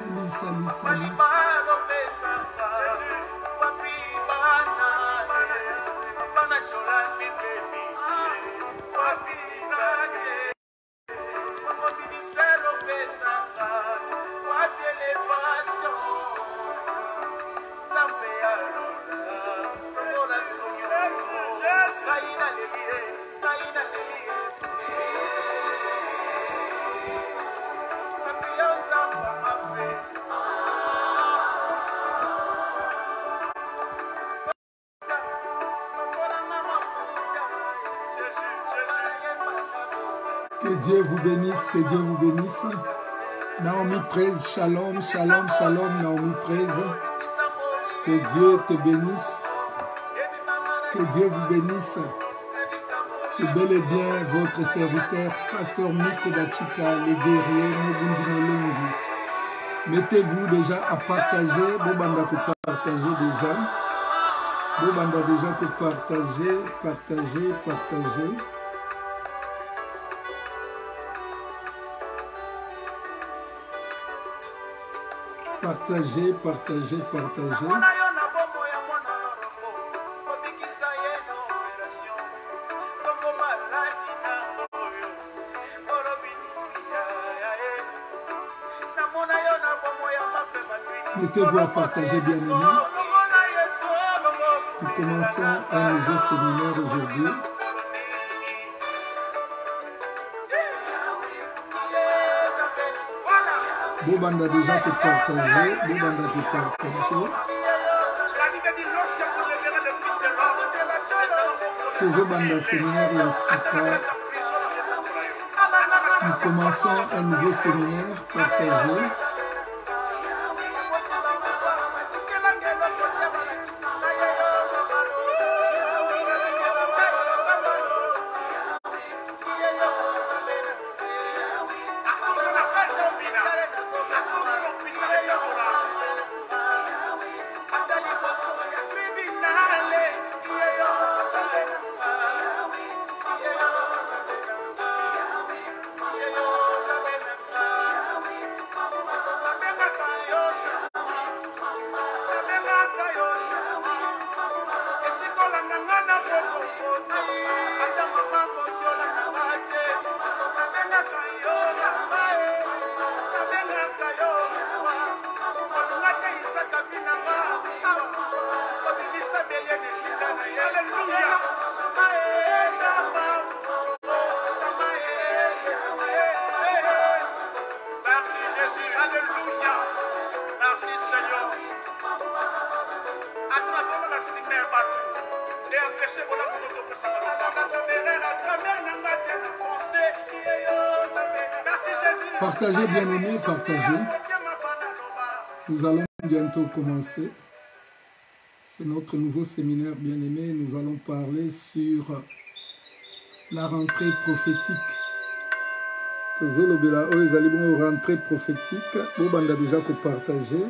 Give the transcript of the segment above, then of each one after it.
Salut. Que Dieu vous bénisse, que Dieu vous bénisse. Naomi Praise, shalom, shalom, shalom, Naomi Praise. Que Dieu te bénisse. Que Dieu vous bénisse. C'est bel et bien votre serviteur, Pasteur Miko Bachika, les guerriers, Nobundinolongu. Mettez-vous déjà à partager. Bobanda que partager déjà. Bobanda déjà que partager. Partagez. Mettez-vous à partager, bien aimé. Nous commençons un nouveau séminaire aujourd'hui. Bobanda déjà que partager. Bobanda séminaire et Sika. Nous commençons un nouveau séminaire. Partagez. Partagez, bien-aimés, partagez. Nous allons bientôt commencer. C'est notre nouveau séminaire, bien-aimés. Nous allons parler sur la rentrée prophétique. Tozolobela, oh, les bon rentrée prophétique. Bon, on a déjà que partager.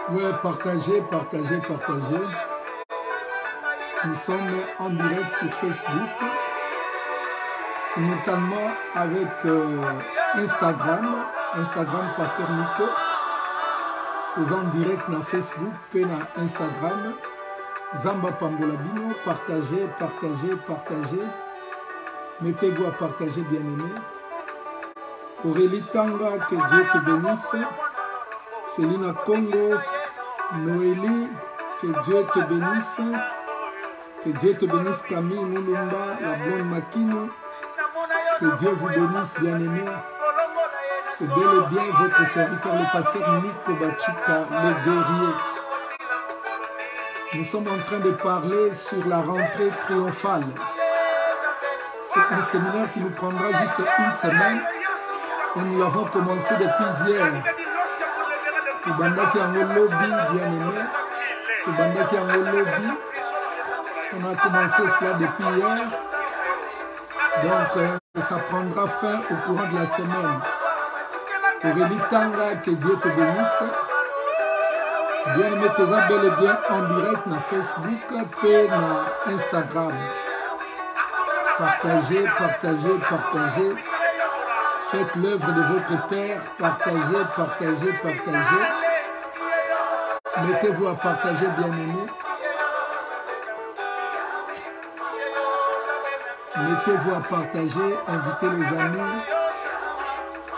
Ouais, partagez, partagez, partagez. Nous sommes en direct sur Facebook, simultanément avec Instagram Pasteur Nico. Nous en direct na Facebook et na Instagram. Zamba Pambolabino, partagez, partagez, partagez. Mettez-vous à partager, bien-aimés. Aurélie Tanga, que Dieu te bénisse. Céline Congo, Noélie, que Dieu te bénisse. Que Dieu te bénisse, Camille Moulumba, la blonde Makino. Que Dieu vous bénisse, bien-aimés. C'est bel et bien votre serviteur, le pasteur Nico Bachika, le guerrier. Nous sommes en train de parler sur la rentrée triomphale. C'est un séminaire qui nous prendra juste une semaine et nous l'avons commencé depuis hier. Kibandaki Yango Lobby, bien-aimé. Kibandaki Yango Lobby. On a commencé cela depuis hier. Donc, ça prendra fin au courant de la semaine. Aurélie Tanga, que Dieu te bénisse. Bien-aimé, tu es bel et bien en direct na Facebook et na Instagram. Partagez, partagez, partagez. Faites l'œuvre de votre Père. Partagez, partagez, partagez. Mettez-vous à partager, bien-aimé. Mettez-vous à partager. Invitez les amis.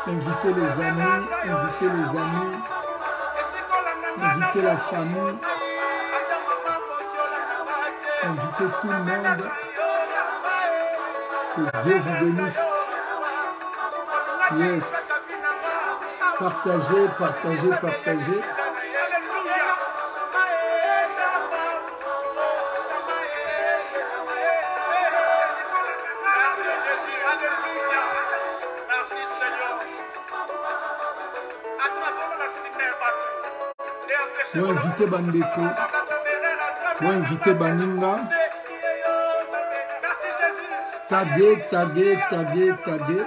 Invitez les amis. Invitez les amis. Invitez la famille. Invitez tout le monde. Que Dieu vous bénisse. Yes. Partagez, partagez, partagez. Vous invitez Bandeko. Vous invitez Baninga. Taguez, taguez, taguez, taguez.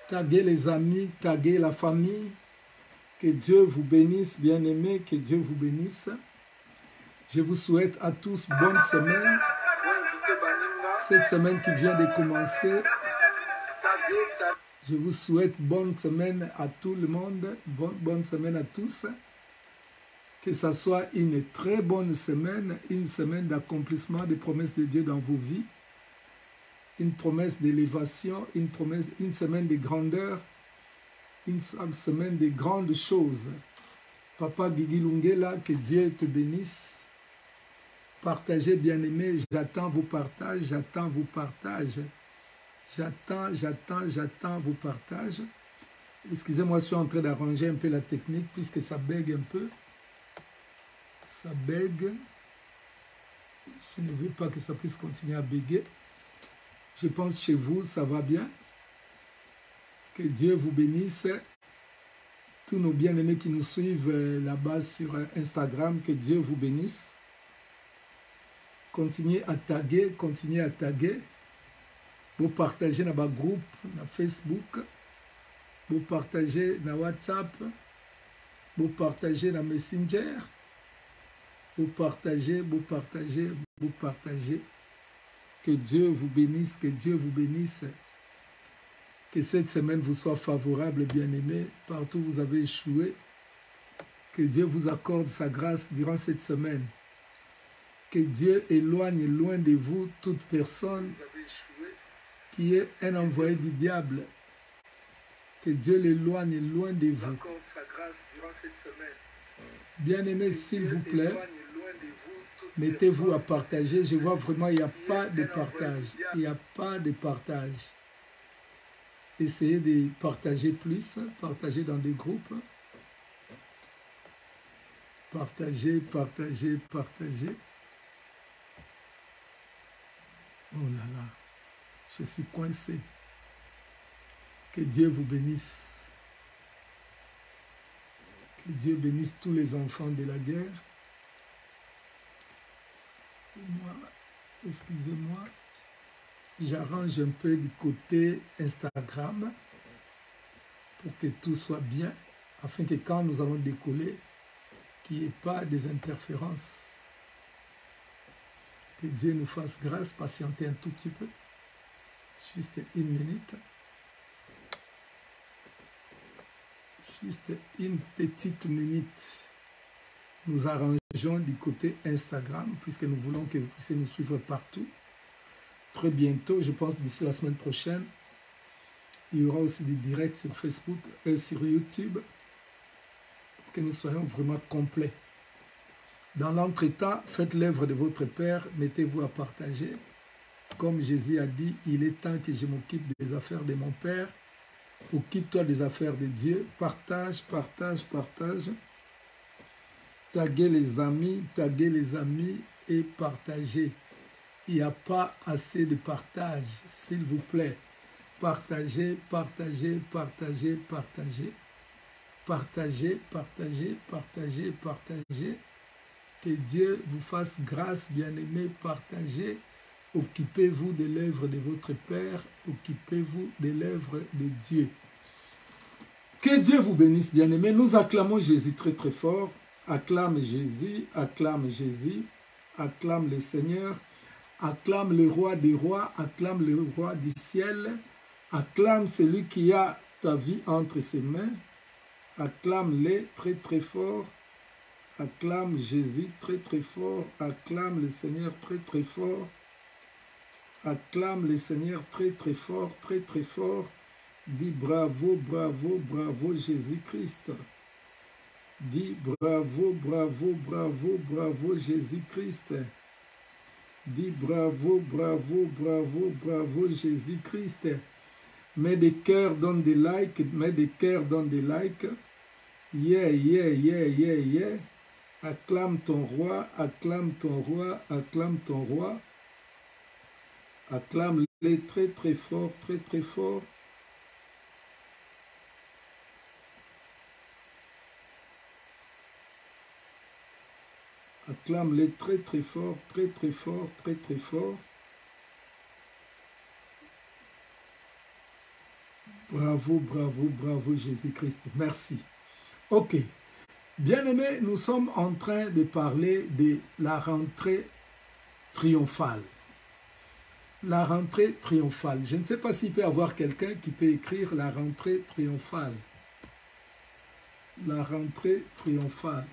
Taguez les amis, taguez la famille. Que Dieu vous bénisse, bien-aimés, que Dieu vous bénisse. Je vous souhaite à tous bonne semaine. Cette semaine qui vient de commencer. Je vous souhaite bonne semaine à tout le monde. Bonne semaine à tous. Que ce soit une très bonne semaine, une semaine d'accomplissement des promesses de Dieu dans vos vies. une promesse d'élévation, une promesse, une semaine de grandeur, une semaine de grandes choses. Papa Guigui Lungela, que Dieu te bénisse. Partagez, bien-aimés, j'attends vos partages, j'attends vos partages. J'attends vos partages. Excusez-moi, je suis en train d'arranger un peu la technique puisque ça bègue un peu. Ça bègue. Je ne veux pas que ça puisse continuer à béguer. Je pense chez vous, ça va bien. Que Dieu vous bénisse. Tous nos bien-aimés qui nous suivent là-bas sur Instagram, que Dieu vous bénisse. Continuez à taguer, continuez à taguer. Vous partagez dans votre groupe, dans Facebook. Vous partagez dans WhatsApp. Vous partagez dans Messenger. Vous partagez, vous partagez, vous partagez. Que Dieu vous bénisse, que Dieu vous bénisse. Que cette semaine vous soit favorable, bien-aimés, partout où vous avez échoué. Que Dieu vous accorde sa grâce durant cette semaine. Que Dieu éloigne loin de vous toute personne qui est un envoyé du diable. Que Dieu l'éloigne loin de vous. Bien-aimés, s'il vous plaît, mettez-vous à partager. Je vois vraiment, il n'y a pas de partage. Il n'y a pas de partage. Essayez de partager plus, partager dans des groupes. Partagez, partagez, partagez. Oh là là, je suis coincé. Que Dieu vous bénisse. Que Dieu bénisse tous les enfants de la guerre. Excusez-moi. J'arrange un peu du côté Instagram pour que tout soit bien, afin que quand nous allons décoller, qu'il n'y ait pas des interférences. Que Dieu nous fasse grâce, patientez un tout petit peu. Juste une minute. Juste une petite minute. Nous arrangeons du côté Instagram, puisque nous voulons que vous puissiez nous suivre partout. Très bientôt, je pense d'ici la semaine prochaine, il y aura aussi des directs sur Facebook et sur YouTube, pour que nous soyons vraiment complets. Dans l'entretemps, faites l'œuvre de votre Père, mettez-vous à partager. Comme Jésus a dit, il est temps que je m'occupe des affaires de mon Père. Occupe-toi des affaires de Dieu. Partage, partage, partage. Taguez les amis et partagez. Il n'y a pas assez de partage, s'il vous plaît. Partagez, partagez, partagez, partagez. Partagez, partagez, partagez, partagez. Que Dieu vous fasse grâce, bien-aimés, partagez. Occupez-vous de l'œuvre de votre Père, occupez-vous de l'œuvre de Dieu. Que Dieu vous bénisse, bien-aimés. Nous acclamons Jésus très très fort. Acclame Jésus, acclame Jésus, acclame le Seigneur, acclame le roi des rois, acclame le roi du ciel, acclame celui qui a ta vie entre ses mains, acclame-le très très fort. Acclame Jésus très très fort, acclame le Seigneur très très fort, acclame le Seigneur très très fort, très très fort. Dis bravo, bravo, bravo Jésus-Christ. Dis bravo, bravo, bravo, bravo Jésus-Christ. Dis bravo, bravo, bravo, bravo Jésus-Christ. Mets des cœurs, donne des likes, mets des cœurs, donne des likes. Yeah, yeah, yeah, yeah, yeah. Acclame ton roi, acclame ton roi, acclame ton roi. Acclame-les très très fort, très très fort. Acclame-les très très fort, très très fort, très très fort. Bravo, bravo, bravo Jésus-Christ. Merci. Ok. Bien-aimés, nous sommes en train de parler de la rentrée triomphale. La rentrée triomphale. Je ne sais pas s'il peut y avoir quelqu'un qui peut écrire la rentrée triomphale. La rentrée triomphale.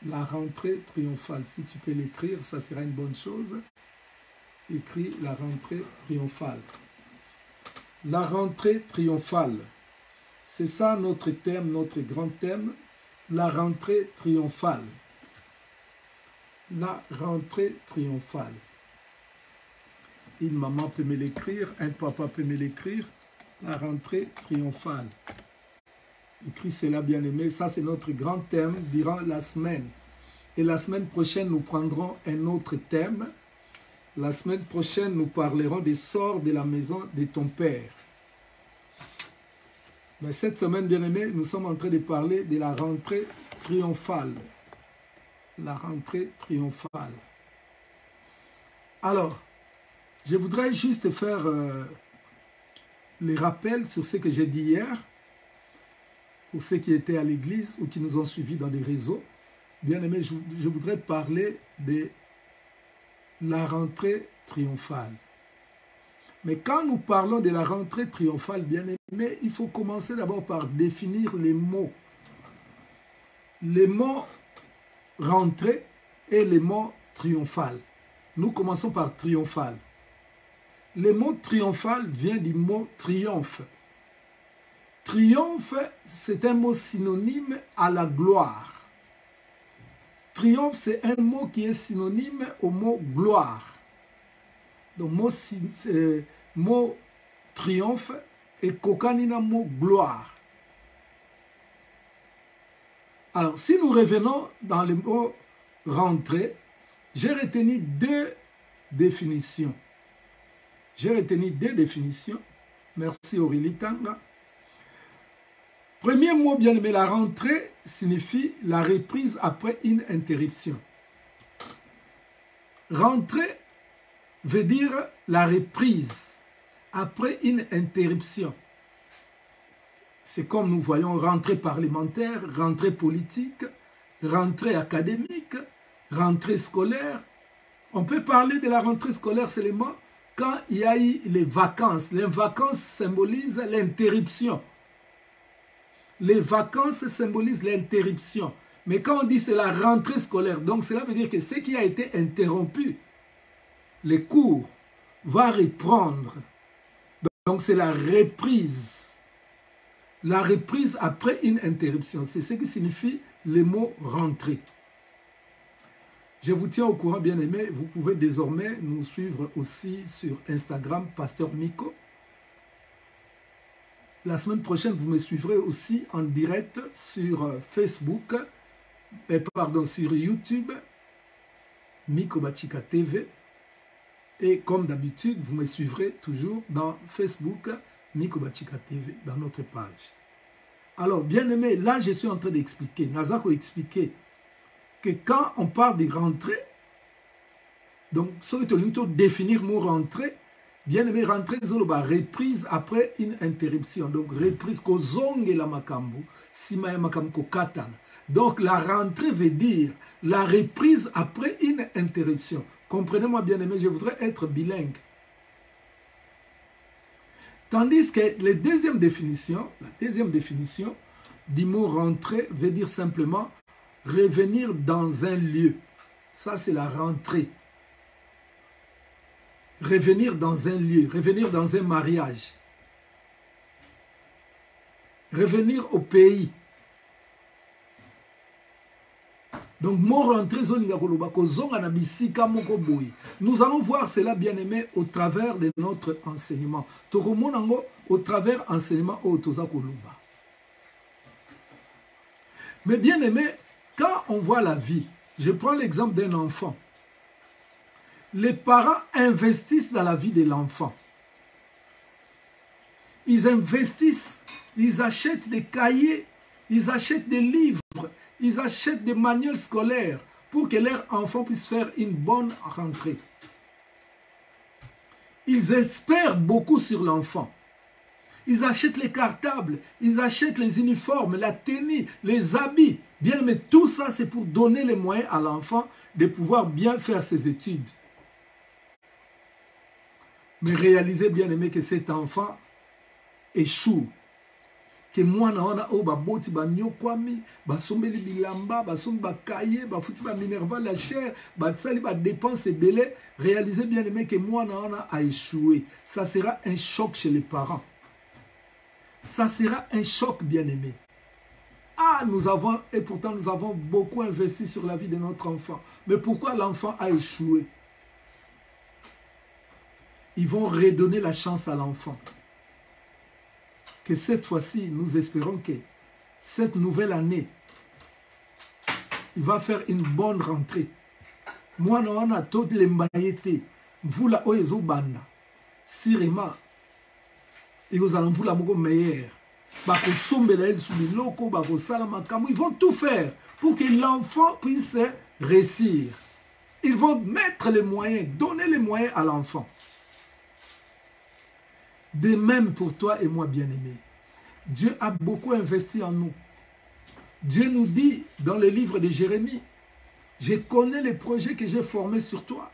La rentrée triomphale. Si tu peux l'écrire, ça sera une bonne chose. écrit la rentrée triomphale. La rentrée triomphale. C'est ça notre thème, notre grand thème. La rentrée triomphale. La rentrée triomphale. Une maman peut me l'écrire, un papa peut me l'écrire. La rentrée triomphale. Écris cela, bien-aimé. Ça, c'est notre grand thème durant la semaine. Et la semaine prochaine, nous prendrons un autre thème. La semaine prochaine, nous parlerons des sorts de la maison de ton père. Mais cette semaine, bien-aimé, nous sommes en train de parler de la rentrée triomphale. La rentrée triomphale. Alors, je voudrais juste faire les rappels sur ce que j'ai dit hier, pour ceux qui étaient à l'église ou qui nous ont suivis dans les réseaux. Bien aimé, je voudrais parler de la rentrée triomphale. Mais quand nous parlons de la rentrée triomphale, bien aimé, il faut commencer d'abord par définir les mots. Les mots rentrée et les mots triomphale. Nous commençons par triomphale. Le mot triomphal vient du mot triomphe. Triomphe, c'est un mot synonyme à la gloire. Triomphe, c'est un mot qui est synonyme au mot gloire. Donc, mot triomphe et kokanina mot gloire. Alors, si nous revenons dans le mot rentrée, j'ai retenu deux définitions. J'ai retenu deux définitions. Merci Aurélie Tanga. Premier mot bien aimé, la rentrée signifie la reprise après une interruption. Rentrée veut dire la reprise après une interruption. C'est comme nous voyons rentrée parlementaire, rentrée politique, rentrée académique, rentrée scolaire. On peut parler de la rentrée scolaire seulement quand il y a eu les vacances. Les vacances symbolisent l'interruption. Les vacances symbolisent l'interruption. Mais quand on dit c'est la rentrée scolaire, donc cela veut dire que ce qui a été interrompu, les cours, va reprendre. Donc c'est la reprise. La reprise après une interruption. C'est ce qui signifie le mot rentrée. Je vous tiens au courant, bien aimé. Vous pouvez désormais nous suivre aussi sur Instagram, Pasteur Miko. La semaine prochaine, vous me suivrez aussi en direct sur Facebook, sur YouTube, Miko Bachika TV. Et comme d'habitude, vous me suivrez toujours dans Facebook, Miko Bachika TV, dans notre page. Alors, bien aimé, là, je suis en train d'expliquer. Nazako expliqué que quand on parle de rentrée, donc, ça veut dire définir mot rentrée. Bien aimé, rentrée, reprise après une interruption. Donc, reprise, kozonge la makambu, simaya makambu katana. Donc, la rentrée veut dire la reprise après une interruption. Comprenez-moi, bien aimé, je voudrais être bilingue. Tandis que la deuxième définition du mot rentrée veut dire simplement revenir dans un lieu. Ça, c'est la rentrée. Revenir dans un lieu, revenir dans un mariage, revenir au pays. Donc, mon rentrée, nous allons voir cela, bien aimé, au travers de notre enseignement. Au travers enseignement au Tozakoluba. Mais bien aimé, quand on voit la vie, je prends l'exemple d'un enfant. Les parents investissent dans la vie de l'enfant. Ils investissent, ils achètent des cahiers, ils achètent des livres, ils achètent des manuels scolaires pour que leur enfant puisse faire une bonne rentrée. Ils espèrent beaucoup sur l'enfant. Ils achètent les cartables, ils achètent les uniformes, la tenue, les habits. Bien, mais tout ça, c'est pour donner les moyens à l'enfant de pouvoir bien faire ses études. Mais réalisez, bien aimé, que cet enfant échoue. que mwana wana o baboti banyokwami basombeli bilamba basombi bakaye bafuti ba minerva la chair basali ba dépenses ebele. Réalisez bien aimé que mwana wana a échoué. Ça sera un choc chez les parents. Ça sera un choc bien aimé. Ah, nous avons, et pourtant nous avons beaucoup investi sur la vie de notre enfant. Mais pourquoi l'enfant a échoué? Ils vont redonner la chance à l'enfant. Que cette fois-ci, nous espérons que cette nouvelle année, il va faire une bonne rentrée. Moi, on a tout l'embaïté. Vous la oezo banda. Sirema. Et vous allez vous la moko meilleur. Ils vont tout faire pour que l'enfant puisse réussir. Ils vont mettre les moyens, donner les moyens à l'enfant. De même pour toi et moi, bien-aimés. Dieu a beaucoup investi en nous. Dieu nous dit dans le livre de Jérémie, je connais les projets que j'ai formés sur toi,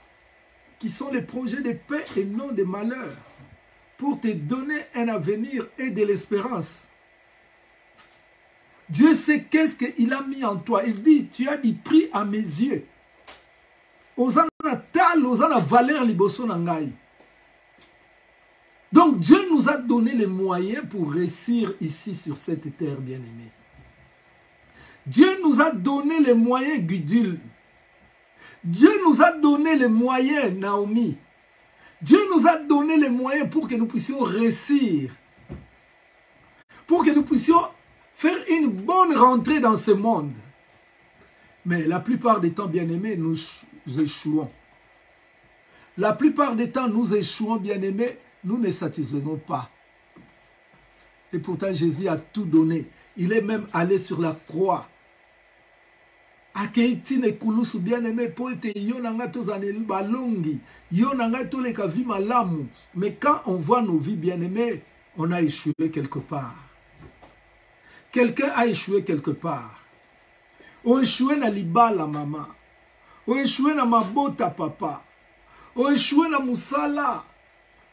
qui sont les projets de paix et non de malheur, pour te donner un avenir et de l'espérance. Dieu sait qu'est-ce qu'il a mis en toi. Il dit, tu as du prix à mes yeux. Osana tal, osana valeur liboso nangai. Donc Dieu nous a donné les moyens pour réussir ici sur cette terre bien-aimée. Dieu nous a donné les moyens Gudule. Dieu nous a donné les moyens Naomi. Dieu nous a donné les moyens pour que nous puissions réussir. Pour que nous puissions faire une bonne rentrée dans ce monde. Mais la plupart des temps, bien-aimés, nous échouons. La plupart des temps, nous échouons, bien-aimés, nous ne satisfaisons pas. Et pourtant, Jésus a tout donné. Il est même allé sur la croix. Akeitine kulusu bien-aimé, poete yonanga tozane balongi, yonanga toleka vi malamu. Mais quand on voit nos vies bien-aimées, on a échoué quelque part. Quelqu'un a échoué quelque part. On a échoué na libala maman. On a échoué na mabota papa. On a échoué na musala.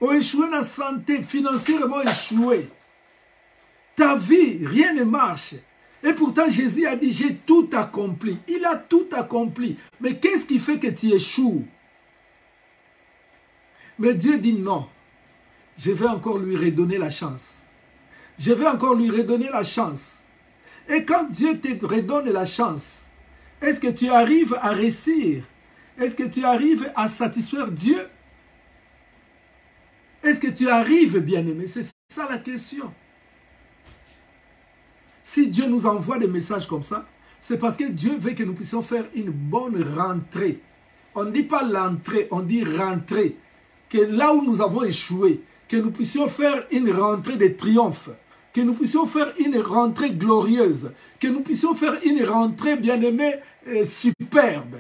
On a échoué na santé, financièrement échoué. Ta vie, rien ne marche. Et pourtant Jésus a dit, j'ai tout accompli. Il a tout accompli. Mais qu'est-ce qui fait que tu échoues? Mais Dieu dit non. Je vais encore lui redonner la chance. Je vais encore lui redonner la chance. Et quand Dieu te redonne la chance, est-ce que tu arrives à réussir? Est-ce que tu arrives à satisfaire Dieu? Est-ce que tu arrives, bien-aimé? C'est ça la question. Si Dieu nous envoie des messages comme ça, c'est parce que Dieu veut que nous puissions faire une bonne rentrée. On ne dit pas l'entrée, on dit rentrée. Que là où nous avons échoué, que nous puissions faire une rentrée de triomphe, que nous puissions faire une rentrée glorieuse, que nous puissions faire une rentrée bien-aimée, superbe,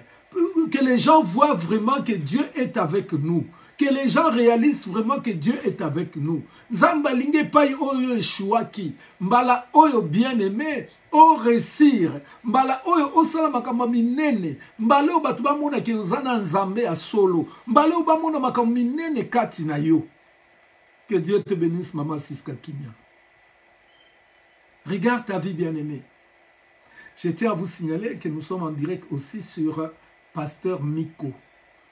que les gens voient vraiment que Dieu est avec nous, que les gens réalisent vraiment que Dieu est avec nous. Nzambalinge pai oyo eshuaki, mbala oyo bien-aimé, o réussir, mbala oyo osala makambo minene, mbala oyo batu bamona ke ozana nzambe a solo, mbala oyo bamona makambo minene kati na yo. Que Dieu te bénisse, maman Siska Kimia. Regarde ta vie bien-aimée. Je tiens à vous signaler que nous sommes en direct aussi sur Pasteur Miko.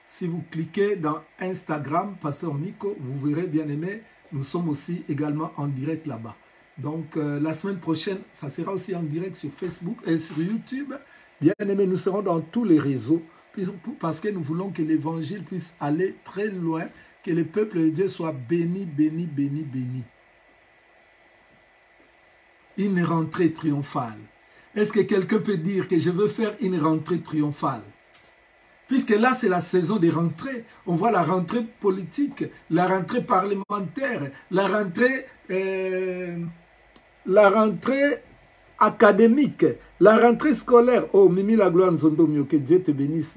Si vous cliquez dans Instagram, Pasteur Miko, vous verrez bien-aimé, nous sommes aussi également en direct là-bas. Donc la semaine prochaine, ça sera aussi en direct sur Facebook et sur YouTube. Bien-aimé, nous serons dans tous les réseaux parce que nous voulons que l'évangile puisse aller très loin, que le peuple de Dieu soit béni, béni, béni, béni. Une rentrée triomphale. Est-ce que quelqu'un peut dire que je veux faire une rentrée triomphale? Puisque là, c'est la saison des rentrées. On voit la rentrée politique, la rentrée parlementaire, la rentrée académique, la rentrée scolaire. Oh, Mimi la gloire Nzondo Mio, que Dieu te bénisse.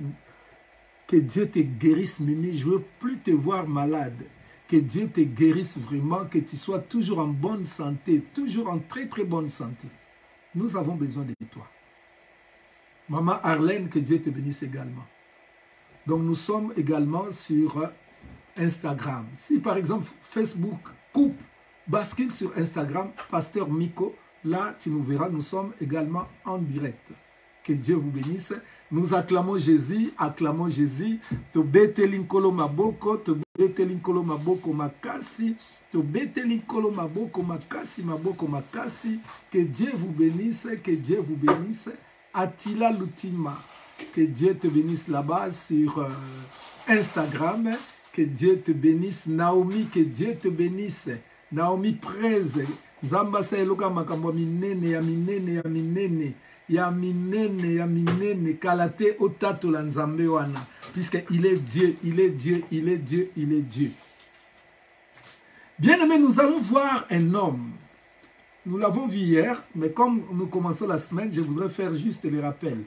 Que Dieu te guérisse, Mimi. Je ne veux plus te voir malade. Que Dieu te guérisse vraiment, que tu sois toujours en bonne santé, toujours en très très bonne santé. Nous avons besoin de toi. Maman Arlène, que Dieu te bénisse également. Donc nous sommes également sur Instagram. Si par exemple Facebook coupe, bascule sur Instagram, Pasteur Miko, là, tu nous verras, nous sommes également en direct. Que Dieu vous bénisse. Nous acclamons Jésus, acclamons Jésus. Tobete linkolo maboko, tobete linkolo maboko makasi, tobete linkolo maboko makasi, maboko makasi. Que Dieu vous bénisse, que Dieu vous bénisse. Attila Lutima, que Dieu te bénisse là-bas sur Instagram. Que Dieu te bénisse. Naomi, que Dieu te bénisse. Naomi Preze. Nzamba sa eloka makambo minene ya minene ya minene. Ya minene, ya minene, kalate otato la nzambe wana. Puisqu'il est Dieu, il est Dieu, il est Dieu, il est Dieu. Bien aimé, nous allons voir un homme. Nous l'avons vu hier, mais comme nous commençons la semaine, je voudrais faire juste les rappels.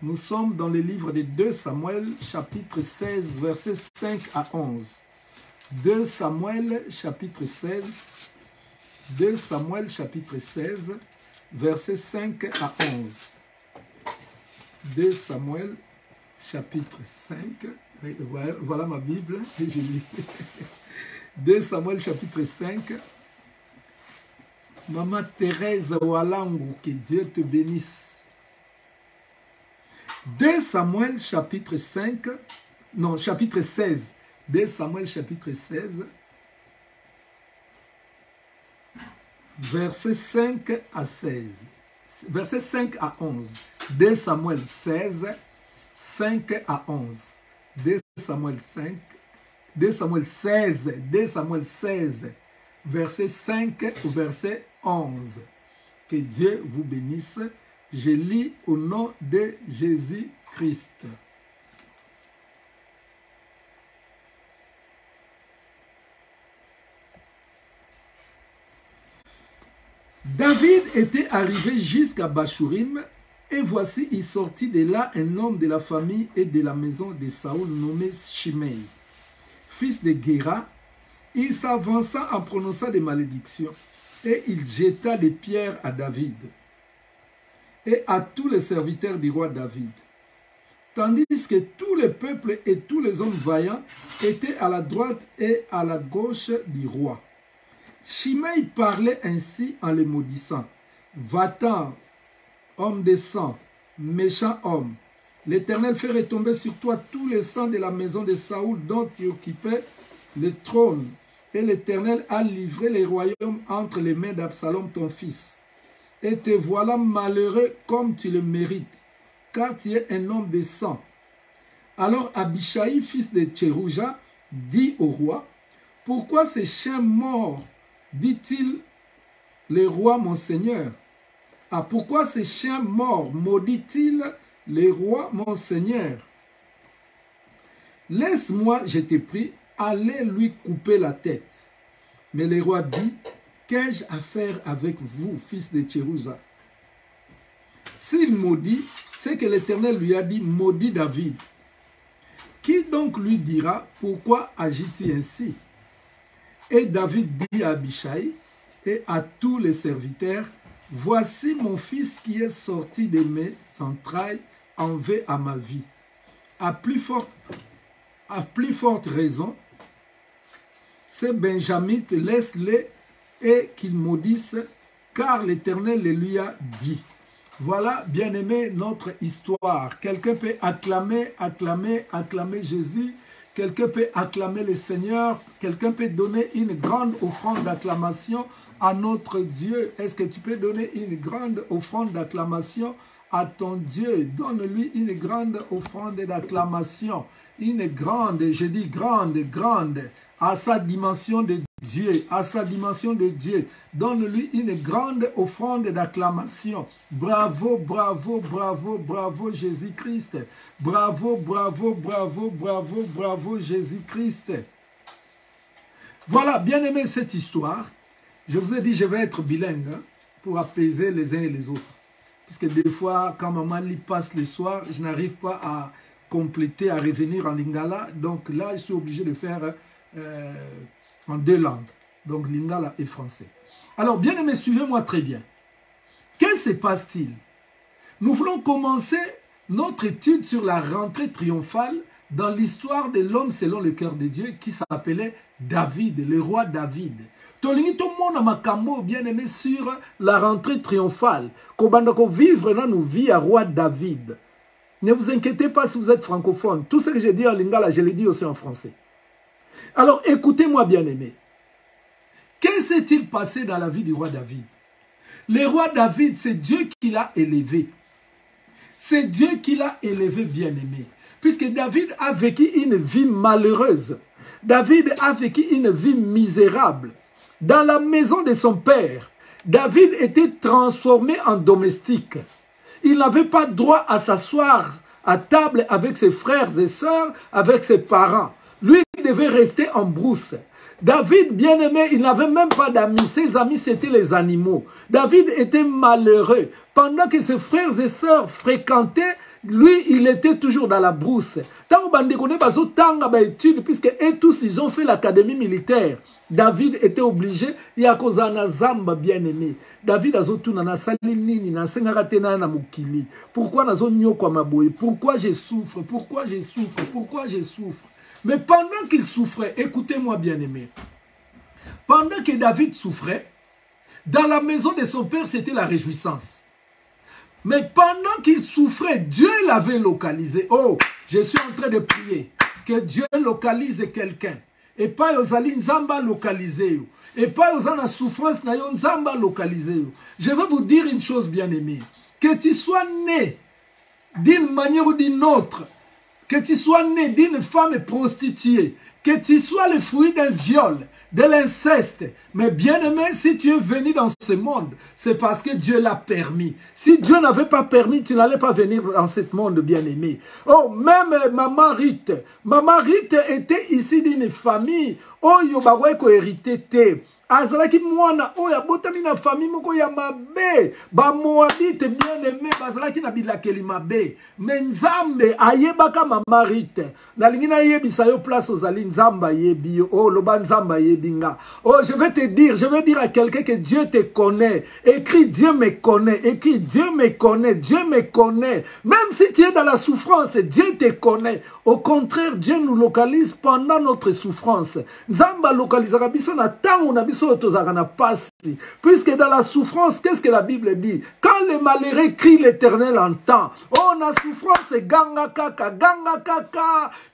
Nous sommes dans le livre de 2 Samuel, chapitre 16, versets 5 à 11. 2 Samuel, chapitre 16. 2 Samuel, chapitre 16. Versets 5 à 11. 2 Samuel, chapitre 5. Voilà ma Bible, et je lis. 2 Samuel, chapitre 5. Maman Thérèse Walangu, que Dieu te bénisse. 2 Samuel, chapitre 5. Non, chapitre 16. 2 Samuel, chapitre 16. Versets 5 à 16. Versets 5 à 11. 2 Samuel 16, 5 à 11. 2 Samuel 5, 2 Samuel 16, 2 Samuel 16, verset 5 au verset 11. Que Dieu vous bénisse. Je lis au nom de Jésus-Christ. David était arrivé jusqu'à Bachurim, et voici, il sortit de là un homme de la famille et de la maison de Saoul nommé Shimei, fils de Guéra. Il s'avança en prononçant des malédictions, et il jeta des pierres à David et à tous les serviteurs du roi David, tandis que tout le peuple et tous les hommes vaillants étaient à la droite et à la gauche du roi. Shimei parlait ainsi en les maudissant. Va-t'en, homme de sang, méchant homme. L'Éternel fait retomber sur toi tous les sangs de la maison de Saoul dont tu occupais le trône. Et l'Éternel a livré les royaumes entre les mains d'Absalom ton fils. Et te voilà malheureux comme tu le mérites, car tu es un homme de sang. Alors Abishai, fils de Tcherouja, dit au roi, « Pourquoi ces chiens morts, dit-il le roi mon seigneur? Ah, pourquoi ces chiens morts, maudit-il le roi mon seigneur? Laisse-moi, je te prie, aller lui couper la tête. » Mais le roi dit, « Qu'ai-je à faire avec vous, fils de Tcherouja? » S'il maudit, c'est que l'Éternel lui a dit, « Maudit David. » Qui donc lui dira, « Pourquoi agit-il ainsi? » Et David dit à Abishai et à tous les serviteurs, « Voici mon fils qui est sorti de mes entrailles en veut à ma vie. À plus forte raison, ces Benjamites, laisse-les et qu'ils maudissent, car l'Éternel le lui a dit. » Voilà, bien-aimé, notre histoire. Quelqu'un peut acclamer, acclamer, acclamer Jésus. Quelqu'un peut acclamer le Seigneur. Quelqu'un peut donner une grande offrande d'acclamation à notre Dieu. Est-ce que tu peux donner une grande offrande d'acclamation à ton Dieu? Donne-lui une grande offrande d'acclamation. Une grande, je dis grande, grande, à sa dimension de Dieu, à sa dimension de Dieu. Donne-lui une grande offrande d'acclamation. Bravo, bravo, bravo, bravo Jésus-Christ. Bravo, bravo, bravo, bravo, bravo Jésus-Christ. Voilà, bien aimé cette histoire. Je vous ai dit, je vais être bilingue hein, pour apaiser les uns et les autres. Parce que des fois, quand maman lit passe le soir, je n'arrive pas à compléter, à revenir en lingala. Donc là, je suis obligé de faire en deux langues. Donc lingala et français. Alors, bien aimé, suivez-moi très bien. Qu'est-ce qui se passe-t-il? Nous voulons commencer notre étude sur la rentrée triomphale dans l'histoire de l'homme selon le cœur de Dieu qui s'appelait David, le roi David. Tolingi tout le monde makambo bien aimé sur la rentrée triomphale. Kobandako vivre dans nos vies à roi David. Ne vous inquiétez pas si vous êtes francophone. Tout ce que j'ai dit en lingala, je l'ai dit aussi en français. Alors écoutez-moi bien aimé. Qu'est-ce qui s'est-il passé dans la vie du roi David? Le roi David, c'est Dieu qui l'a élevé. C'est Dieu qui l'a élevé bien aimé. Puisque David a vécu une vie malheureuse. David a vécu une vie misérable. Dans la maison de son père, David était transformé en domestique. Il n'avait pas droit à s'asseoir à table avec ses frères et sœurs, avec ses parents. Lui, il devait rester en brousse. David, bien-aimé, il n'avait même pas d'amis. Ses amis, c'était les animaux. David était malheureux. Pendant que ses frères et sœurs fréquentaient, lui, il était toujours dans la brousse. Tant que puisque eux tous, ils ont fait l'académie militaire. David était obligé, il y a cause de Zamba bien-aimé. David a zotu na sali nini na sengaratena na mukili. Pourquoi na zonyo kwa maboy? Pourquoi je souffre? Pourquoi je souffre? Pourquoi je souffre? Mais pendant qu'il souffrait, écoutez-moi bien-aimé. Pendant que David souffrait, dans la maison de son père, c'était la réjouissance. Mais pendant qu'il souffrait, Dieu l'avait localisé. Oh, je suis en train de prier que Dieu localise quelqu'un. Et pas Yozali Nzamba localisé. Et pas Yozana souffrance na yo Nzamba localisé. Je vais vous dire une chose bien aimée. Que tu sois né d'une manière ou d'une autre, que tu sois né d'une femme prostituée, que tu sois le fruit d'un viol, de l'inceste. Mais bien aimé, si tu es venu dans ce monde, c'est parce que Dieu l'a permis. Si Dieu n'avait pas permis, tu n'allais pas venir dans ce monde, bien aimé. Oh, même maman Rite. Maman Rite était ici d'une famille. Oh, yobaweko hérité te. Azalaki mwana oya botami na famille moko ya mabe ba moabite bien aimé bazalaki na bilakeli mabe mais nzambe ayebaka mama Rite nalingi na yebisa yo place ozali nzamba yebi oh loba nzamba yebinga. Oh, je vais dire à quelqu'un que Dieu te connaît. Écris Dieu me connaît. Écris Dieu me connaît. Dieu me connaît. Même si tu es dans la souffrance, Dieu te connaît. Au contraire, Dieu nous localise pendant notre souffrance. Nzamba localisera biso na tango na biso tozaka na pasi. Puisque dans la souffrance, qu'est-ce que la Bible dit? Quand les malheureux crient, l'Éternel entend. Oh, la souffrance, ganga kaka,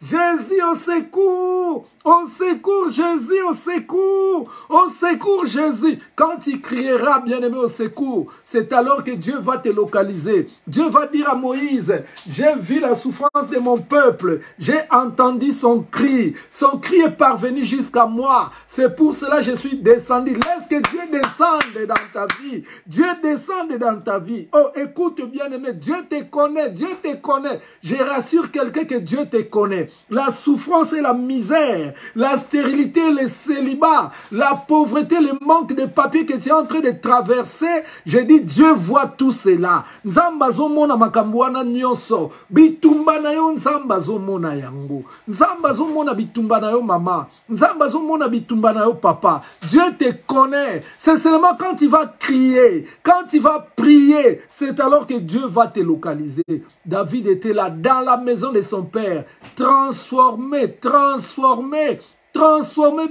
Jésus au secours. Au secours, Jésus, au secours. Au secours, Jésus. Quand tu crieras, bien-aimé, au secours, c'est alors que Dieu va te localiser. Dieu va dire à Moïse, j'ai vu la souffrance de mon peuple. J'ai entendu son cri. Son cri est parvenu jusqu'à moi. C'est pour cela que je suis descendu. Laisse que Dieu descende dans ta vie. Dieu descende dans ta vie. Oh, écoute, bien-aimé, Dieu te connaît. Dieu te connaît. Je rassure quelqu'un que Dieu te connaît. La souffrance et la misère, la stérilité, le célibat, la pauvreté, le manque de papier que tu es en train de traverser, je dis Dieu voit tout cela. Nzamba zo mona makambuana nyonso, bitumba na yo nzamba zo mona yango. Nzamba zo mona bitumba na yo mama, nzamba zo mona bitumba na yo papa. Dieu te connaît. C'est seulement quand tu vas crier, quand tu vas prier, c'est alors que Dieu va te localiser. David était là dans la maison de son père, transformé,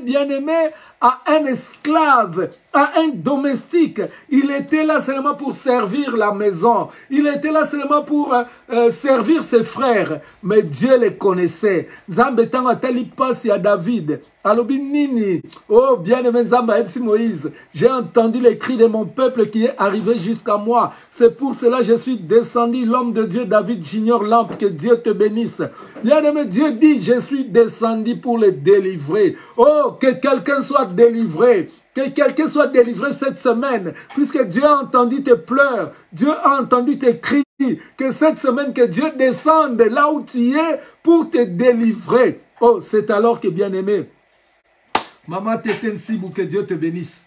bien-aimé à un esclave, à un domestique. Il était là seulement pour servir la maison. Il était là seulement pour servir ses frères. Mais Dieu les connaissait. Nzambe tango atali pasi à David. Alobi nini. Oh, bien-aimé Nzamba Epsi Moïse. J'ai entendu les cris de mon peuple qui est arrivé jusqu'à moi. C'est pour cela que je suis descendu. L'homme de Dieu David Junior Lampe. Que Dieu te bénisse. Bien-aimé, Dieu dit, je suis descendu pour les délivrer. Oh, que quelqu'un soit délivré. Que quelqu'un soit délivré cette semaine, puisque Dieu a entendu tes pleurs, Dieu a entendu tes cris, que cette semaine, que Dieu descende là où tu es pour te délivrer. Oh, c'est alors que, bien-aimé, Maman Téten Sibou, que Dieu te bénisse.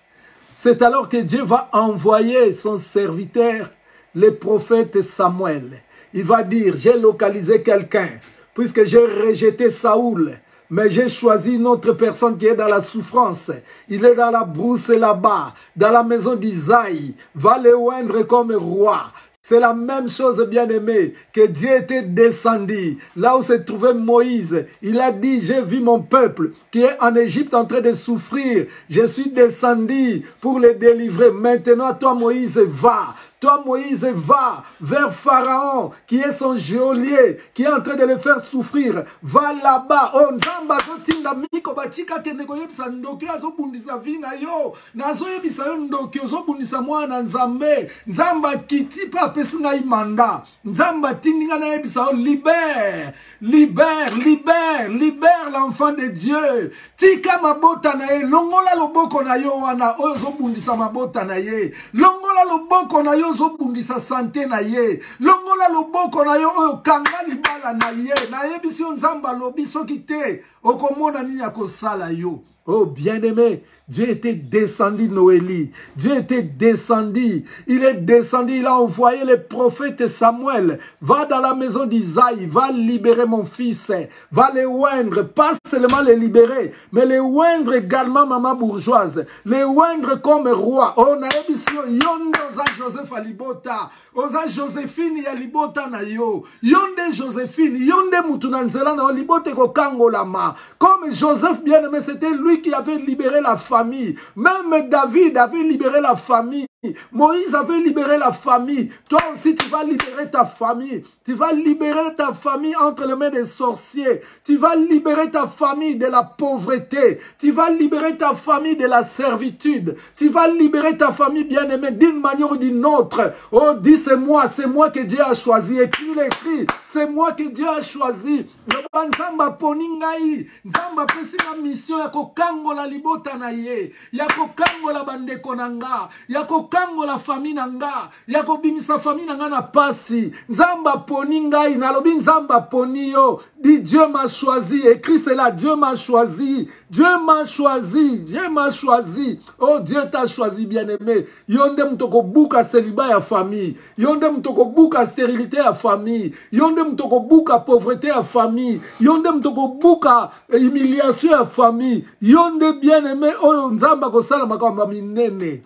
C'est alors que Dieu va envoyer son serviteur, le prophète Samuel. Il va dire, j'ai localisé quelqu'un, puisque j'ai rejeté Saoul. Mais j'ai choisi une autre personne qui est dans la souffrance. Il est dans la brousse là-bas, dans la maison d'Isaïe. Va le oindre comme roi. C'est la même chose, bien-aimé, que Dieu était descendu. Là où se trouvait Moïse, il a dit, j'ai vu mon peuple qui est en Égypte en train de souffrir. Je suis descendu pour les délivrer. Maintenant, toi, Moïse, va. Toi, Moïse, va vers Pharaon, qui est son geôlier, qui est en train de le faire souffrir. Va là-bas. Oh, Nzamba, zotinda miko bachika kende koyebisa ndoki azobundisa vina yo. Nazo yebisa yo ndoki ozobundisa mwana Nzambe. Nzamba kiti pa apesi ngai manda. Nzamba tindinga na yebisa yo libère. Libère, libère, libère l'enfant de Dieu. Tika mabota na ye. Longola loboko na yo wana. Oyo zobundisa mabota na ye. Longola loboko na yo. Zobundisa santé na ye longola loboko na yo oyo kanga libala na ye na ye biso nzamba lobi soki te okomona nini akosala yo. Oh bien-aimé, Dieu était descendu, Noélie. Dieu était descendu. Il est descendu, il a envoyé le prophète Samuel. Va dans la maison d'Isaïe, va libérer mon fils. Va les oindre, pas seulement les libérer, mais les oindre également, maman bourgeoise. Les oindre comme roi. Oh, naebisio, yonde oza Joseph Alibota. Oza Joséphine ya libota na yo. Yonde Joséphine, yonde mutunanzela na libote ko kangolama. Comme Joseph bien-aimé, c'était lui qui avait libéré la famille. Même David avait libéré la famille. Moïse avait libéré la famille. Toi aussi, tu vas libérer ta famille. Tu vas libérer ta famille entre les mains des sorciers. Tu vas libérer ta famille de la pauvreté. Tu vas libérer ta famille de la servitude. Tu vas libérer ta famille bien-aimée d'une manière ou d'une autre. Oh, dis c'est moi que Dieu a choisi. Écris. C'est moi que Dieu a choisi. Nzamba poningai. Nzamba pesi na mission ya kokango la libota na ye. Ya kokango la bandeko nanga. Ya kokango la famille nanga. Ya kobimisa famille nanga na pasi. Nzamba poningai. Nalobi nzamba poni yo. Dis Dieu m'a choisi. Écris cela. Dieu m'a choisi. Dieu m'a choisi. Dieu m'a choisi. Oh, Dieu t'a choisi, bien-aimé. Yonde mtoko buka célibat ya famille. Yonde mtoko buka stérilité ya famille. Yonde mtoko buka pauvreté ya famille. Yonde mtoko buka humiliation ya famille. Yonde bien-aimé. Oh, nzamba kosala makamba minene.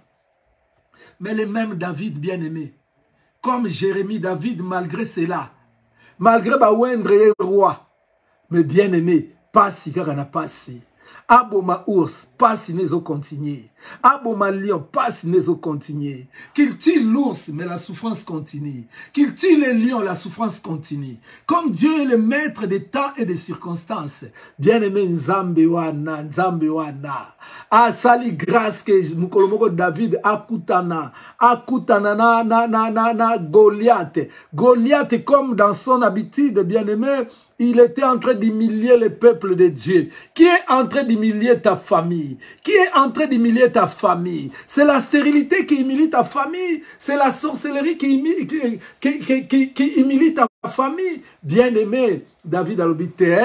Mais le même David, bien-aimé. Comme Jérémie, David, malgré cela. Malgré Bawendre roi. Mais bien-aimé, passi kaka passi. Aboma ours, passi nezo continuer. Aboma lion, passi nezo continuer. Qu'il tue l'ours, mais la souffrance continue. Qu'il tue le lion, la souffrance continue. Comme Dieu est le maître des temps et des circonstances. Bien-aimé Nzambe wana, Nzambe wana. Ah, sali grâce que Mukolomoko David akutana na Goliath. Goliath, comme dans son habitude, bien-aimé, il était en train d'humilier le peuple de Dieu. Qui est en train d'humilier ta famille? Qui est en train d'humilier ta famille? C'est la stérilité qui humilie ta famille. C'est la sorcellerie qui humilie ta famille. Bien-aimé, David a l'obité,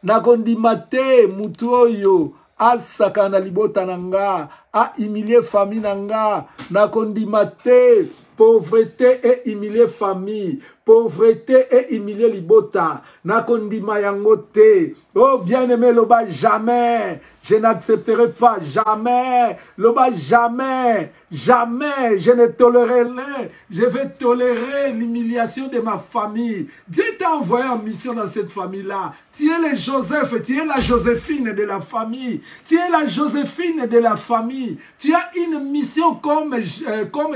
nakondimate mutoyo. Asaka na libota nanga, a humilier famille nanga, nakondimate. Pauvreté et humilier famille. Pauvreté et humilier libota. Nakondima yangote. Oh bien-aimé, loba jamais. Je n'accepterai pas. Jamais. Loba jamais. Jamais. Je ne tolérerai. Je vais tolérer l'humiliation de ma famille. Dieu t'a envoyé en mission dans cette famille-là. Tu es le Joseph. Tu es la Joséphine de la famille. Tu es la Joséphine de la famille. Tu as une mission comme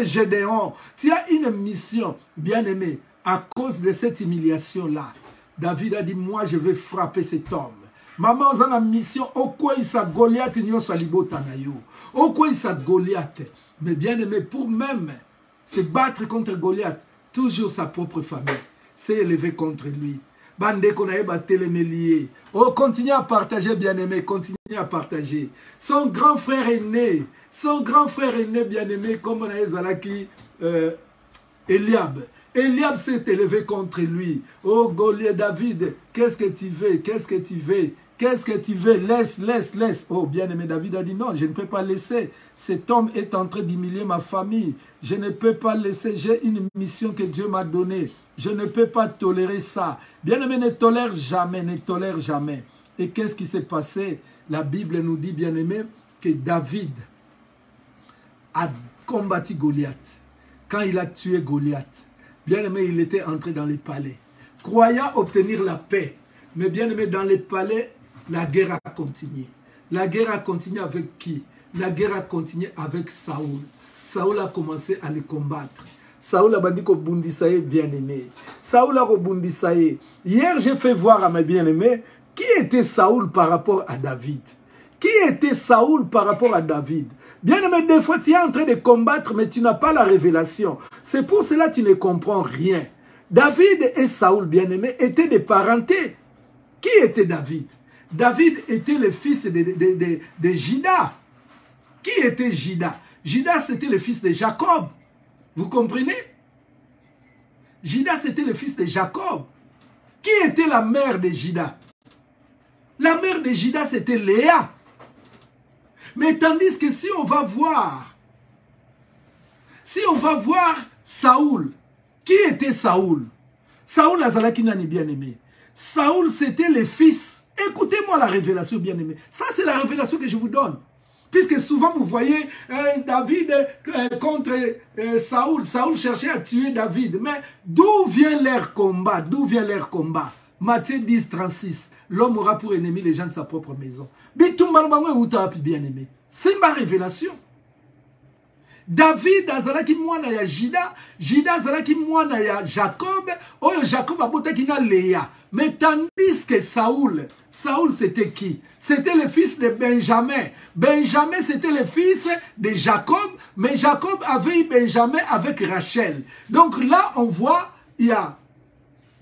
Gédéon. Tu as une mission, bien-aimé. À cause de cette humiliation-là, David a dit, moi je vais frapper cet homme. Maman, on a la mission, okwa isa Goliath nyoso libota na yo. Okwa isa Goliath. Mais bien-aimé, pour même se battre contre Goliath, toujours sa propre famille s'est élevée contre lui. Bande konaeba télémélié. Oh, continue à partager, bien-aimé, continue à partager. Son grand frère aîné, bien-aimé, comme on a Ezalaki, Eliab. Eliab s'est élevé contre lui. Oh Goliath, David, qu'est-ce que tu veux? Qu'est-ce que tu veux? Qu'est-ce que tu veux? Laisse. Oh, bien-aimé, David a dit non, je ne peux pas laisser. Cet homme est en train d'humilier ma famille. Je ne peux pas laisser. J'ai une mission que Dieu m'a donnée. Je ne peux pas tolérer ça. Bien-aimé, ne tolère jamais, ne tolère jamais. Et qu'est-ce qui s'est passé? La Bible nous dit, bien-aimé, que David a combattu Goliath. Quand il a tué Goliath, Bien-aimé, il était entré dans les palais, croyant obtenir la paix. Mais bien-aimé, dans les palais, la guerre a continué. La guerre a continué avec qui? La guerre a continué avec Saoul. Saoul a commencé à les combattre. Saoul a dit que Bundisaye bien-aimé. Saoul a Bundisaye. Hier, j'ai fait voir à mes bien-aimés qui était Saoul par rapport à David. Qui était Saoul par rapport à David? Bien-aimé, des fois, tu es en train de combattre, mais tu n'as pas la révélation. C'est pour cela que tu ne comprends rien. David et Saoul, bien-aimé, étaient des parentés. Qui était David? David était le fils de Jida. Qui était Jida? Jida, c'était le fils de Jacob. Vous comprenez? Jida, c'était le fils de Jacob. Qui était la mère de Jida? La mère de Jida, c'était Léa. Mais tandis que si on va voir Saoul, qui était Saoul? Saoul Azalaki nani bien-aimé. Saoul, c'était le fils. Écoutez-moi la révélation bien-aimé. Ça, c'est la révélation que je vous donne. Puisque souvent, vous voyez David contre Saoul. Saoul cherchait à tuer David. Mais d'où vient leur combat? D'où vient leur combat? Matthieu 10, 36. L'homme aura pour ennemi les gens de sa propre maison. Bien-aimé. C'est ma révélation. David azalaki mwana ya Jida, Jida azalaki mwana ya Jacob, oyo Jacob abotaki na Léa. Mais tandis que Saoul c'était qui? C'était le fils de Benjamin. Benjamin c'était le fils de Jacob, mais Jacob avait eu Benjamin avec Rachel. Donc là on voit, il y a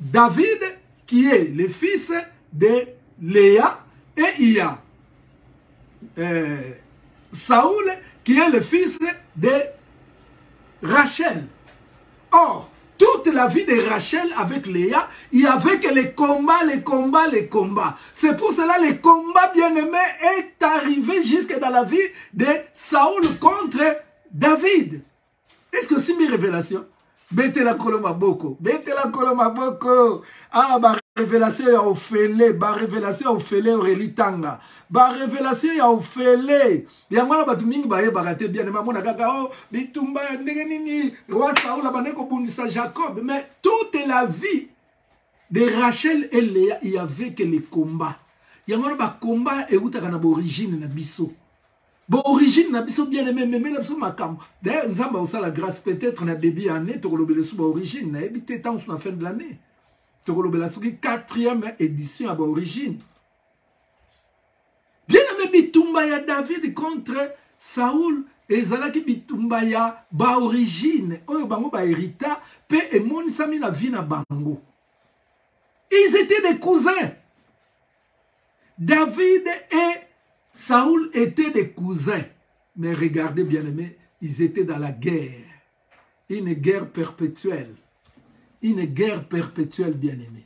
David qui est le fils de Léa et il y a Saoul qui est le fils de Rachel. Or, toute la vie de Rachel avec Léa, il y avait que les combats. C'est pour cela que le combat bien-aimé est arrivé jusque dans la vie de Saoul contre David. Est-ce que c'est mes révélations? Bete la koloma boko. Ah, bah révélation ya ofele, bah révélation ya ofele relitanga. Bah révélation ya ofele. Ya mwana batu mingi ba yebaka bien ma mona kaka oh bitumba ndenge nini roi Saoul abaneko bundisa Jacob, mais toute la vie de Rachel et Léa, il y avait que les combats. Ya mwana ba combat et utaka na origine na biso. Bon, origine n'a pas bien aimé, mais n'a pas makam. D'ailleurs, nous avons la grâce peut-être na début année, tu relobé sous origine, n'a évité tant sur la fin de l'année. Tu relobé sous 4e édition à origine. Bien aimé bitumba ya David contre Saoul et Zalaki bitumba ya ba origine. Oyo bango ba hérita pe et mon sami na vie na bango. Ils étaient des cousins. David et Saoul étaient des cousins, mais regardez bien aimé, ils étaient dans la guerre, une guerre perpétuelle bien aimé.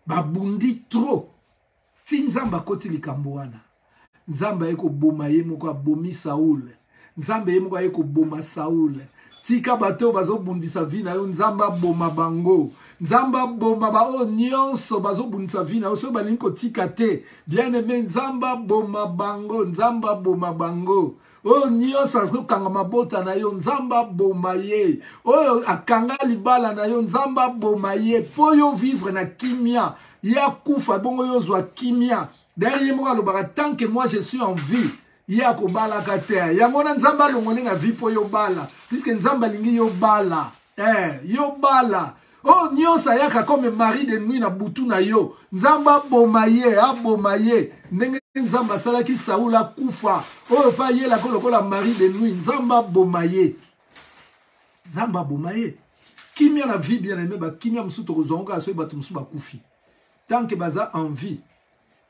Babundi trop, ti nzamba koti likamboana, nzamba eko boma ye moko abomi Saoul, nzamba ye moko eko boma Saoul. Tika bato bazo bundisa vina yo nzamba boma bango. Nzamba boma ba o nyonso bazo bundisa vina yo so balinko tika te. Bien aimé nzamba boma bango, nzamba boma bango. O nyonso azo kanga mabota na yo nzamba boma ye. O akanga libala na yo nzamba boma ye. Po yo vivre na kimia. Ya kufa bongo yo zwa kimia. Derrière moi lobaka tant que moi je suis en vie. Yako bala katea. Yamona nzamba longone na vipo yo bala. Puisque nzamba lingi yo bala. Yo bala. Oh, nyonsa yaka comme mari de nuit na butu na yo. Nzamba bomaye, abomaye. Ndenge nzamba salaki Saoula kufa. Oh, pa ye la kolokola mari de nuit. Nzamba bomaye. Nzamba bomaye. Kimia na vie bien aimé, ba kimia msuto kozonga aso batu msu ba kufi. Tant que baza en vie.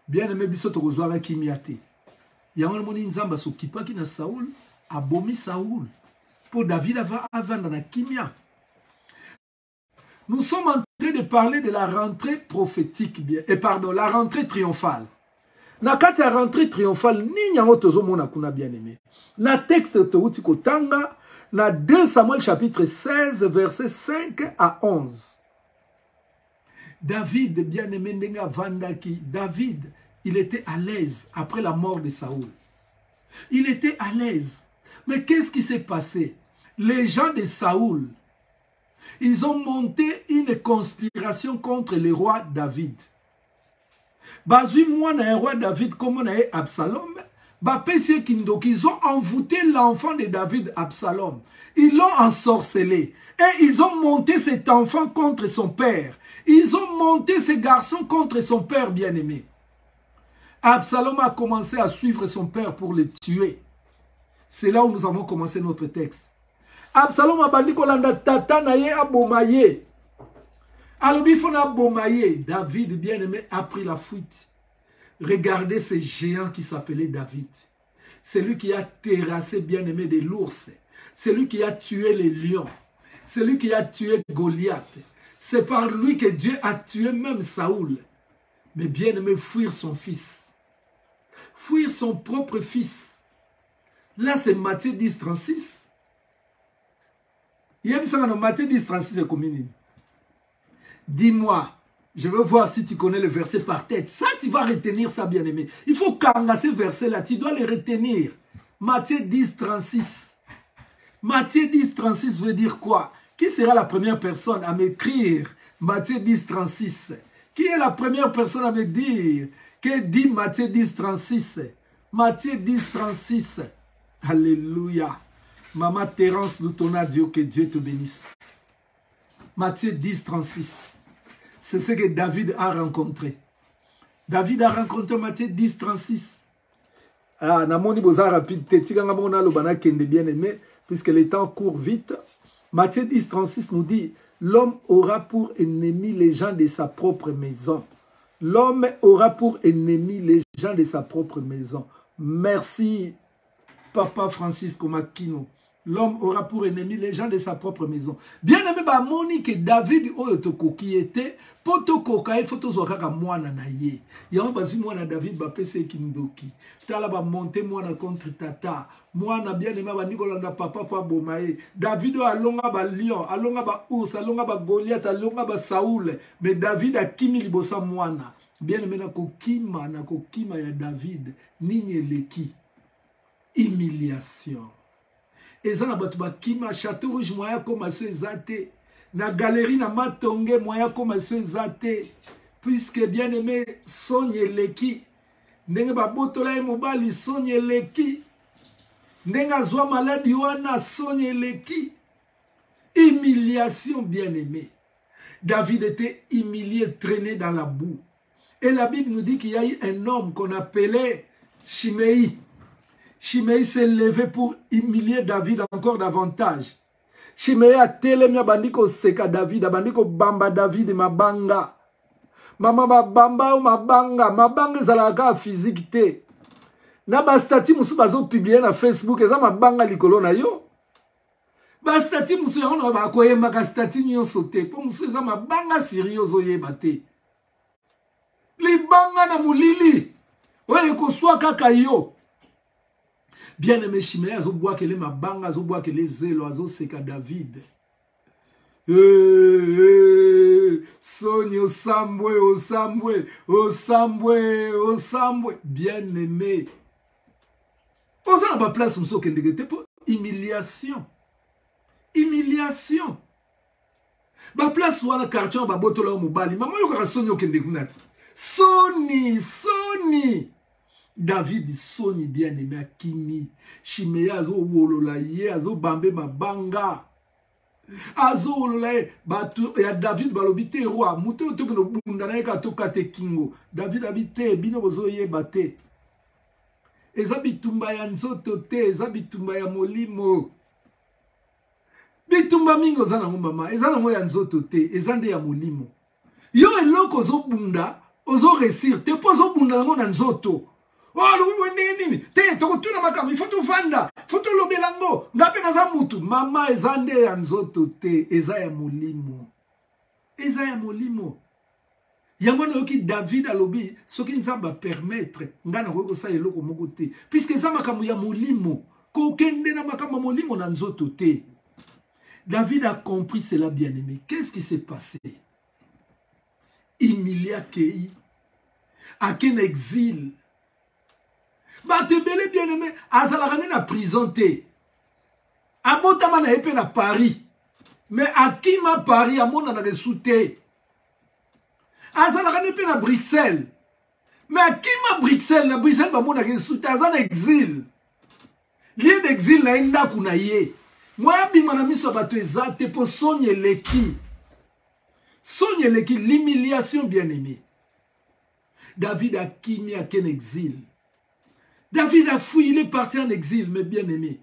Bien aimé biso to kozwara kimia te. Yawon moni nzamba s'occupa qui na Saoul, abomi Saoul. Pour David avant dans la kimia. Nous sommes en train de parler de la rentrée prophétique, la rentrée triomphale. Na kati ya rentrée triomphale, ni nyango tozo mona kuna bien aimé. Na texte to uti kotanga, na 2 Samuel chapitre 16, verset 5 à 11. David, bien aimé, ndenga vandaki, David, il était à l'aise après la mort de Saoul. Il était à l'aise. Mais qu'est-ce qui s'est passé? Les gens de Saoul Ils ont monté une conspiration contre le roi David. Bazui moi na un roi David comme on a Absalom. Ils ont envoûté l'enfant de David, Absalom. Ils l'ont ensorcelé. Et ils ont monté cet enfant contre son père. Ils ont monté ce garçon contre son père bien-aimé. Absalom a commencé à suivre son père pour le tuer. C'est là où nous avons commencé notre texte. Absalom a bandi kolanda tata na ye abomaye. Alobi fona abomaye. David bien-aimé a pris la fuite. Regardez ce géant qui s'appelait David. C'est lui qui a terrassé bien-aimé de l'ours. C'est lui qui a tué les lions. C'est lui qui a tué Goliath. C'est par lui que Dieu a tué même Saoul. Mais bien-aimé, fuir son fils. Fuir son propre fils. Là, c'est Matthieu 10, 36. Il y a Matthieu 10, 36 est combien? Dis-moi. Je veux voir si tu connais le verset par tête. Ça, tu vas retenir ça, bien-aimé. Il faut cangasser ce verset-là. Tu dois le retenir. Matthieu 10, 36. Matthieu 10, 36 veut dire quoi? Qui sera la première personne à m'écrire Matthieu 10, 36? Qui est la première personne à me dire que dit Matthieu 10, 36? Matthieu 10, 36. Alléluia. Maman Thérence, nous tenons à Dieu, que Dieu te bénisse. Matthieu 10, 36. C'est ce que David a rencontré. David a rencontré Matthieu 10, 36. Ah, namoni boza rapide, bien aimé, puisque le temps court vite. Matthieu 10, 36 nous dit, l'homme aura pour ennemi les gens de sa propre maison. L'homme aura pour ennemi les gens de sa propre maison. Merci, Papa Francisco Makino. L'homme aura pour ennemi les gens de sa propre maison. Bien aimé, moni que David oyotoko qui était, potokoka il faut tozwaka mwana na ye. Yango bazu mwana David ba pese kindoki. Tala ba monter mwana contre tata. Mwana bien aimé ba nikolanda papa pa bomaye. David alonga ba lion, alonga ba ours, alonga ba Goliath, alonga ba Saoul. Mais David a kimi libosa mwana. Bien aimé na kokima ya David nini eleki. Humiliation. Et ça na batu bakima Château Rouge moya comme so ezate na galerie na Matonge moya comme so ezate puisque bien aimé sonye leki ndenge ba botola e mobali sonye leki ndenge azwa maladi wana sonye leki. Humiliation bien aimé. David était humilié, traîné dans la boue. Et la Bible nous dit qu'il y a eu un homme qu'on appelait Shimei. Shimei s'est levé pour humilier David encore davantage. Shimei a télémia bandiko seka David, bandiko bamba David mabanga. Mama bamba ou mabanga zalaka physique te. Na ba stati musu bazo publier na Facebook eza mabanga likolo na yo. Ba stati musu yango ba koyema ka stati nyonso te. Po musu eza mabanga sérieuse oyeba te. Libanga na mulili. Oye ko swa kaka yo. Bien aimé Shimei, azo bois que les mabanga, azo bois que les zélo, azo seka David. Sonye osambwe. Bien aimé. On s'en a pas place, m'so kendegete pour humiliation. Humiliation. Ba place ou la quartier, ba botola ou mobali. Maman yokara sonye kendegunat. Soni. David soni bien aimé akimi. Shimei azo wolola ye, azo bambe mabanga. Azo wolola ye, batu ya David balobite roi. Muto toke no bunda na eka toka te kingo. David habite, bino bozo ye bate. Eza bitumba ya nzoto te, eza bitumba ya molimo. Bitumba mingo za nango mama, eza nango ya nzoto te, eza nde ya molimo. Yo eloko ozo bunda, ozo resir, te po ozo bunda nango na nzoto. Oh, nini te toko tuna makam il faut to vanda faut to lobelango ngape na za mutu mama ezande ya nzoto te eza ya molimo yango na yoki David alobi soki nzamba permettre ngana ko sa eloko moko te puisque eza makamu ya molimo ko kende na makamu molimo na nzoto te. David a compris cela bien aimé. Qu'est-ce qui s'est passé? Humilié accueilli à quel exil. Bah, te belé bien aimé, azala ramène à prison te. Abotama na épée na Paris. Mais à qui m'a pari à mon anagé azalaka pe na Bruxelles. Mais à qui m'a Bruxelles na Bruxelles ba mon anagé souté azan exil. Lieu d'exil na enda kunaye. Moi bima na miso bato ezate po sonye leki. Sonye leki l'humiliation bien-aimé. David a quitté en exil. David a fui, il est parti en exil, mais bien-aimé.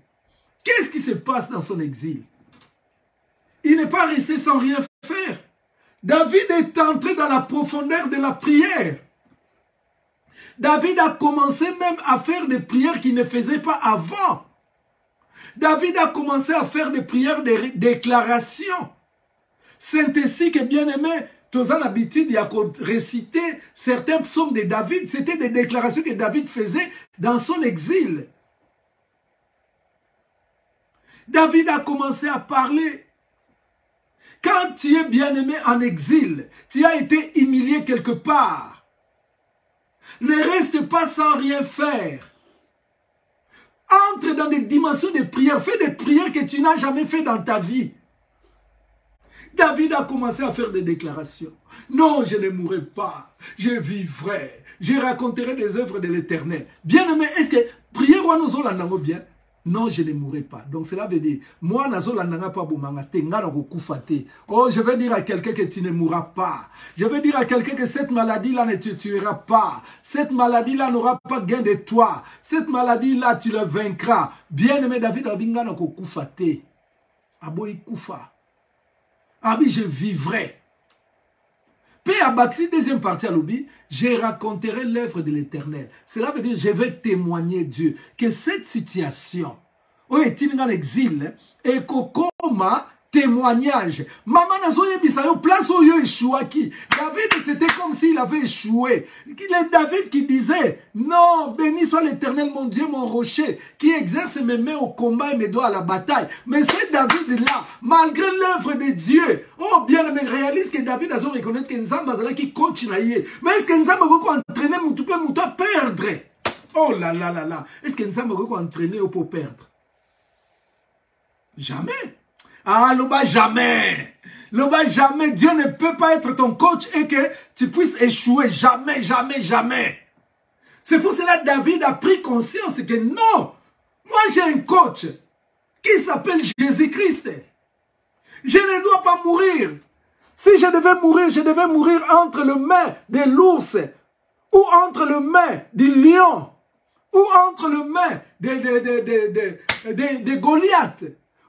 Qu'est-ce qui se passe dans son exil? Il n'est pas resté sans rien faire. David est entré dans la profondeur de la prière. David a commencé même à faire des prières qu'il ne faisait pas avant. David a commencé à faire des prières de déclaration. C'est ainsi que, bien-aimé, tu as l'habitude de réciter certains psaumes de David. C'était des déclarations que David faisait dans son exil. David a commencé à parler. Quand tu es bien-aimé en exil, tu as été humilié quelque part. Ne reste pas sans rien faire. Entre dans des dimensions de prière. Fais des prières que tu n'as jamais fait dans ta vie. David a commencé à faire des déclarations. Non, je ne mourrai pas. Je vivrai. Je raconterai des œuvres de l'Éternel. Bien-aimé, est-ce que prier roi nous allons bien? Non, je ne mourrai pas. Donc cela veut dire, moi, oh, je vais dire à quelqu'un que tu ne mourras pas. Je vais dire à quelqu'un que cette maladie-là ne te tuera pas. Cette maladie-là n'aura pas gain de toi. Cette maladie-là, tu la vaincras. Bien-aimé David, Abi, je vivrai. Paix à Baxi, deuxième partie à l'oubli, je raconterai l'œuvre de l'Éternel. Cela veut dire, je vais témoigner Dieu que cette situation, où est-il en exil, et comme témoignage. Maman n'a pas eu place où il échouaki. David, c'était comme s'il avait échoué. Il est David qui disait, non, béni soit l'Éternel, mon Dieu, mon rocher, qui exerce mes mains au combat et mes doigts à la bataille. Mais c'est David-là, malgré l'œuvre de Dieu. Oh, bien, mais réalise que David a reconnaître que Nzamba est là qui coach naïe. Mais est-ce que Nzamba va entraîner Moutoua perdre? Oh là là là là. Est-ce que Nzamba va entraîner pour perdre? Jamais. Ah, l'oba jamais. L'oba jamais. Dieu ne peut pas être ton coach et que tu puisses échouer. Jamais, jamais, jamais. C'est pour cela que David a pris conscience que non, moi j'ai un coach qui s'appelle Jésus-Christ. Je ne dois pas mourir. Si je devais mourir entre les mains de l'ours ou entre les mains du lion ou entre les mains de Goliath.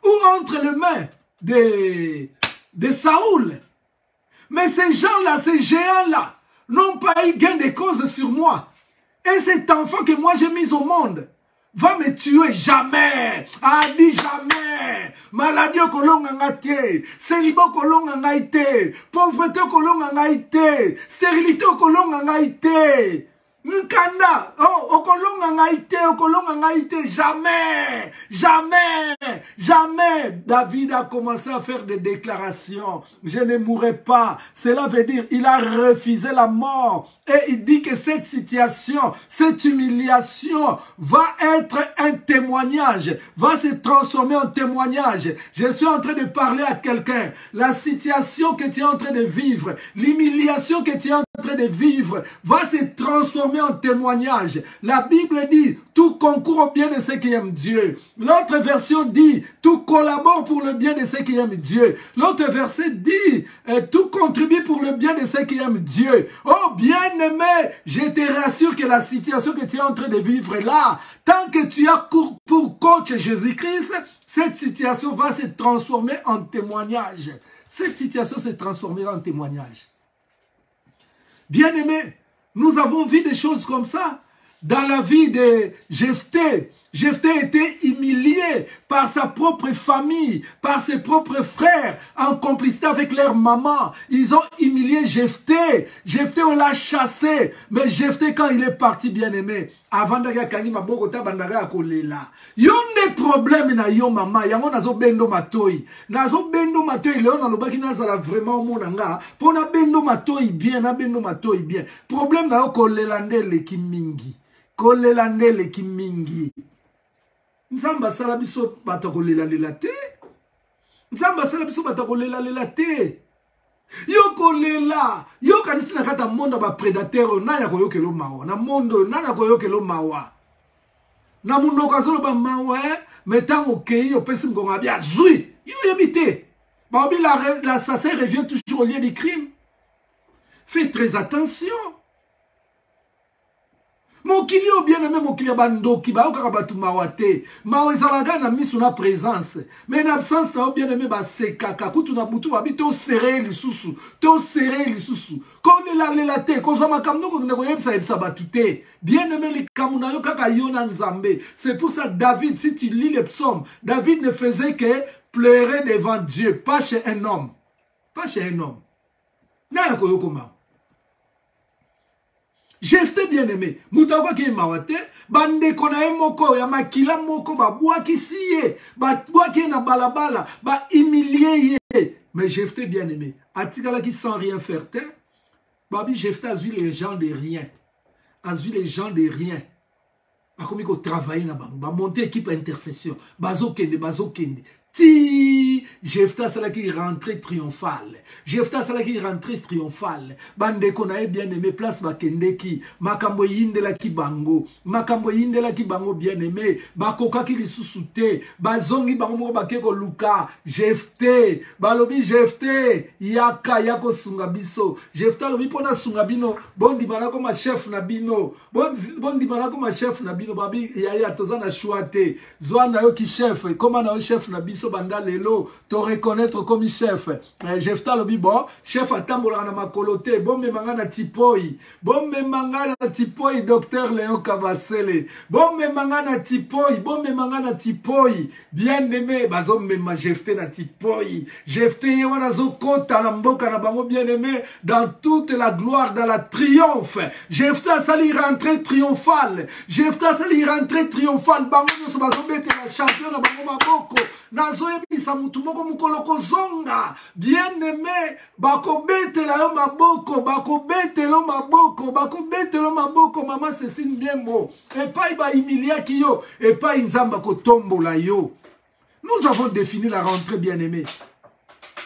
Ou entre les mains de Saoul. Mais ces gens-là, ces géants-là, n'ont pas eu gain de cause sur moi. Et cet enfant que moi j'ai mis au monde va me tuer jamais. Ah, dit jamais. Maladie au kolong en été. Célibat au kolong en été. Pauvreté au kolong en été. Stérilité au kolong en été. Nkanda, oh, okolonga ngaïté, jamais, jamais, jamais. David a commencé à faire des déclarations. Je ne mourrai pas. Cela veut dire, il a refusé la mort. Et il dit que cette situation, cette humiliation va être un témoignage, va se transformer en témoignage. Je suis en train de parler à quelqu'un. La situation que tu es en train de vivre, l'humiliation que tu es en train de vivre, va se transformer en témoignage. La Bible dit, tout concourt au bien de ceux qui aiment Dieu. L'autre version dit, tout collabore pour le bien de ceux qui aiment Dieu. L'autre verset dit, tout contribue pour le bien de ceux qui aiment Dieu. Oh bien-aimé, je te rassure que la situation que tu es en train de vivre là, tant que tu as pour coach Jésus-Christ, cette situation va se transformer en témoignage. Cette situation se transformera en témoignage. Bien-aimé, nous avons vu des choses comme ça dans la vie de Jephthé. Jephthé était humilié par sa propre famille, par ses propres frères, en complicité avec leur maman. Ils ont humilié Jephthé. Jephthé, on l'a chassé. Mais Jephthé, quand il est parti, bien-aimé, avant d'aller kangi maboko bandaga akolela. Yon des problèmes na yo mama, yango nazo bendo matoi. Nazo bendo matoi, léon na lobaki nazala vraiment monanga. Pona bendo matoi bien, na bendo matoi bien. Problème na yo kolela ndele kimingi. Kolela ndele kimingi. Nzamba sala biso bato kolela lela te. Nzamba sala biso batakolela lela te. Yoko lela, yoka nisi na kata mondo ba prédateur na ya koyokelo mawa. Na mondo na koyokelo mawa. Na munoko azolo ba mawa, metango kei opesi ngonga bia zui. Yo yebite. Ba obi l'assassin revient toujours au lieu du crime. Fais très attention. Mokili o bien aimé mokili bandoki ba okaka batu mawate. Mawa ezalaga na misu na présence. Mais en absence na bien aimé ba sekaka kutu na butu ba bito serré lisusu. To serré lisusu. Kon lela te ko zo makamno ko ndeko yebisa batute. Bien aimé li kamuna yo kaka yona nzambe. C'est pour ça David, si tu lis les psaumes, David ne faisait que pleurer devant Dieu, pas chez un homme. Pas chez un homme. Na ko yokoma. Jephté bien aimé, moutako ki mawate, bande konae moko, ya makila moko, ba boaki siye, ba boaki na balabala, ba humilié ye. Mais Jephté bien aimé, atikala qui sans rien faire taire, babi Jephté a vu les gens de rien. A vu les gens de rien. A commis qu'on travaille na bango, ba monter équipe intercession, bazo kende. Ti Jephté sala qui rentré triomphal. Jephté sala qui rentré triomphal. Bande konae bien aimé place bakende ki makambo yindela ki bango. Makambo yindela ki bango bien aimé. Bakoka ki lisusuté. Bazongi bango moko bakeko luka. Jephté. Balobi Jephté. Yaka yako sunga biso. Jephté lobi pona sunga bino. Bondi manako ma chef na bino. Bondi manako ma chef na bino. Babi yaya tozana chouate. Zwana yo ki chef. Comment na yo chef na biso. Banda lelo te reconnaître comme chef. Jephté lobi bon chef atambola na makolote bon me mangana tipoi docteur Léon Kabasele bon me mangana tipoi bien aimé bazo me ma Jephté na tipoi Jephté wana zo kota na mboka na bango bien aimé dans toute la gloire, dans la triomphe. Jephté sali rentrée triomphale. Jephté sali rentrée triomphale bango so bazo bete la champion na bango maboko nazo yebisa mutu moko mukoloko zonga bien aimé bako bete la yo maboko maman Cécile Biembo et pas iba humilia ki yo et pas inzamba ko tombola yo. Nous avons défini la rentrée bien aimé.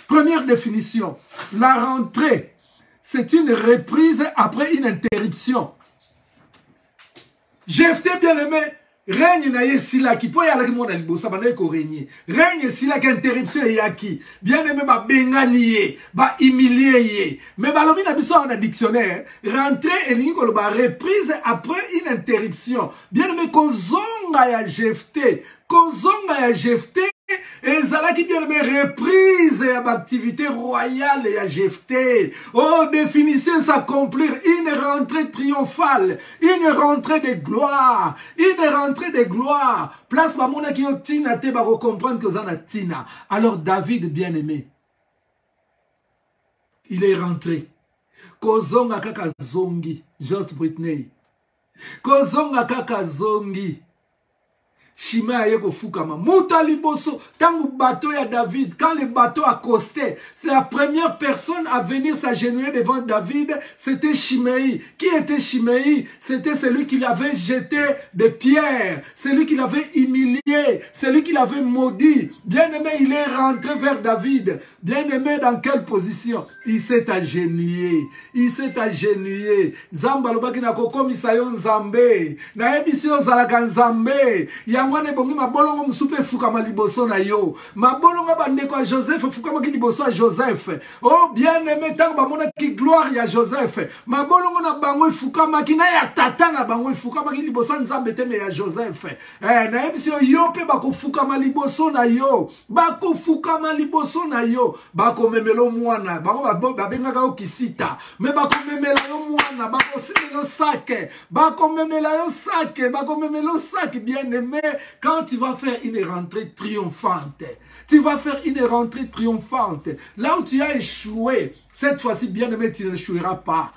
Première définition, la rentrée c'est une reprise après une interruption. Jephté bien aimé règne na yesila ki po yala ki mona libosa bana ko régner règne sila ki interruption yaki bien aimé ba bengani ye ba humilier ye mais balobi na biso na dictionnaire rentrer elingi ko ba reprise après une interruption bien aimé kozonga ya Jephté ezala ki bien aimé reprise ya activité royale ya Jephté. Oh, définissez s'accomplir une rentrée triomphale, une rentrée de gloire, place mamona ki yo tina te ba comprendre que zana tina. Alors David bien aimé, il est rentré. Kozonga kaka zongi, Just Britney. Kozonga kaka zongi. Chimé aye kofukama. Mouta liboso. Tangu bateau ya David. Quand le bateau accostait, c'est la première personne à venir s'agenouiller devant David. C'était Shimei. Qui était Shimei? C'était celui qui l'avait jeté des pierres. Celui qui l'avait humilié. Celui qui l'avait maudit. Bien aimé, il est rentré vers David. Bien aimé, dans quelle position? Il s'est agenouillé. Zamba lobaki na kokomi sayon Nzambe. Na ebisio zalaka Nzambe. Yangwane bongi mabolongo msupe fukama liboso na yo. Mabolongo bandeko a Joseph fukama ki liboso a Joseph. Oh bien aimé tango bamona ki gloire ya Joseph. Mabolongo na bango fukama ki na ya tata na bango fukama ki liboso Nzambe teme ya Joseph. Na ebisio yo pe bako fukama liboso na yo. Bako fukama liboso na yo. Bako memelo mwana. Bango babengaka yo kisita. Me bako memela yo mwana. Bako simelo sake. Bako memela yo sake. Bako memelo sake bien aimé. Quand tu vas faire une rentrée triomphante, là où tu as échoué, cette fois-ci, bien aimé, tu n'échoueras pas.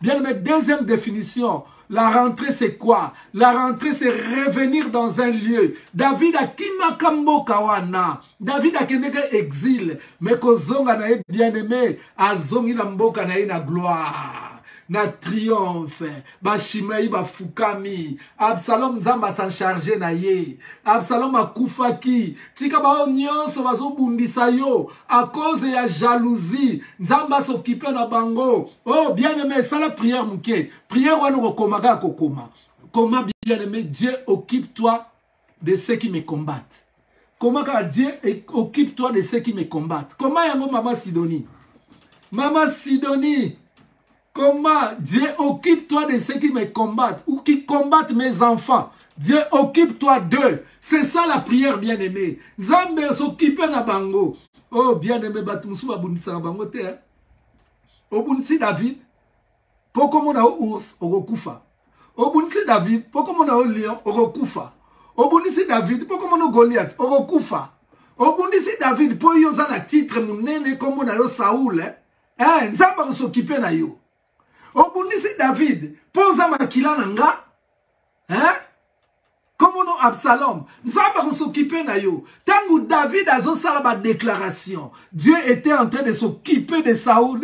Bien aimé, deuxième définition, la rentrée c'est quoi? La rentrée c'est revenir dans un lieu. David a kimakambo kawana. David a keneke exil. Mais kozonga na bien aimé, a zongi la mboka na gloire. na triomphe. Bashimei bafukami. Absalom nzamba s'en charge na ye. Absalom akufaki. Tika bao nyonso bazo bundisa yo. A cause ya jalousie. Nzamba s'occupe na bango. Oh, bien-aimé, ça la prière mouke. Prière wana kokomaka kokoma. Comment, bien-aimé, Dieu occupe-toi de ceux qui me combattent. Comment Dieu occupe-toi de ceux qui me combattent. Comment yango maman Sidonie? Maman Sidonie, comment Dieu occupe-toi de ceux qui me combattent ou qui combattent mes enfants. Dieu occupe-toi d'eux. C'est ça la prière, bien-aimé. Zambe s'occupe na bango. Oh, bien-aimé, batumsu babundisa na bango te. Obunisi David, poko mona ours, ogokufa. Obunisi David, poko mona o lion, ogokufa. Obunisi David, poko mona Goliath, ogokufa. Obunisi David, po yo za na titre munene komo na yo Saoul, nzamba s'occupe na yo. Obunisi David, po za makila na nga, Comment non Absalom? Nous avons s'occuper na yo. Tangu David a sala ba déclaration. Dieu était en train de s'occuper de Saoul,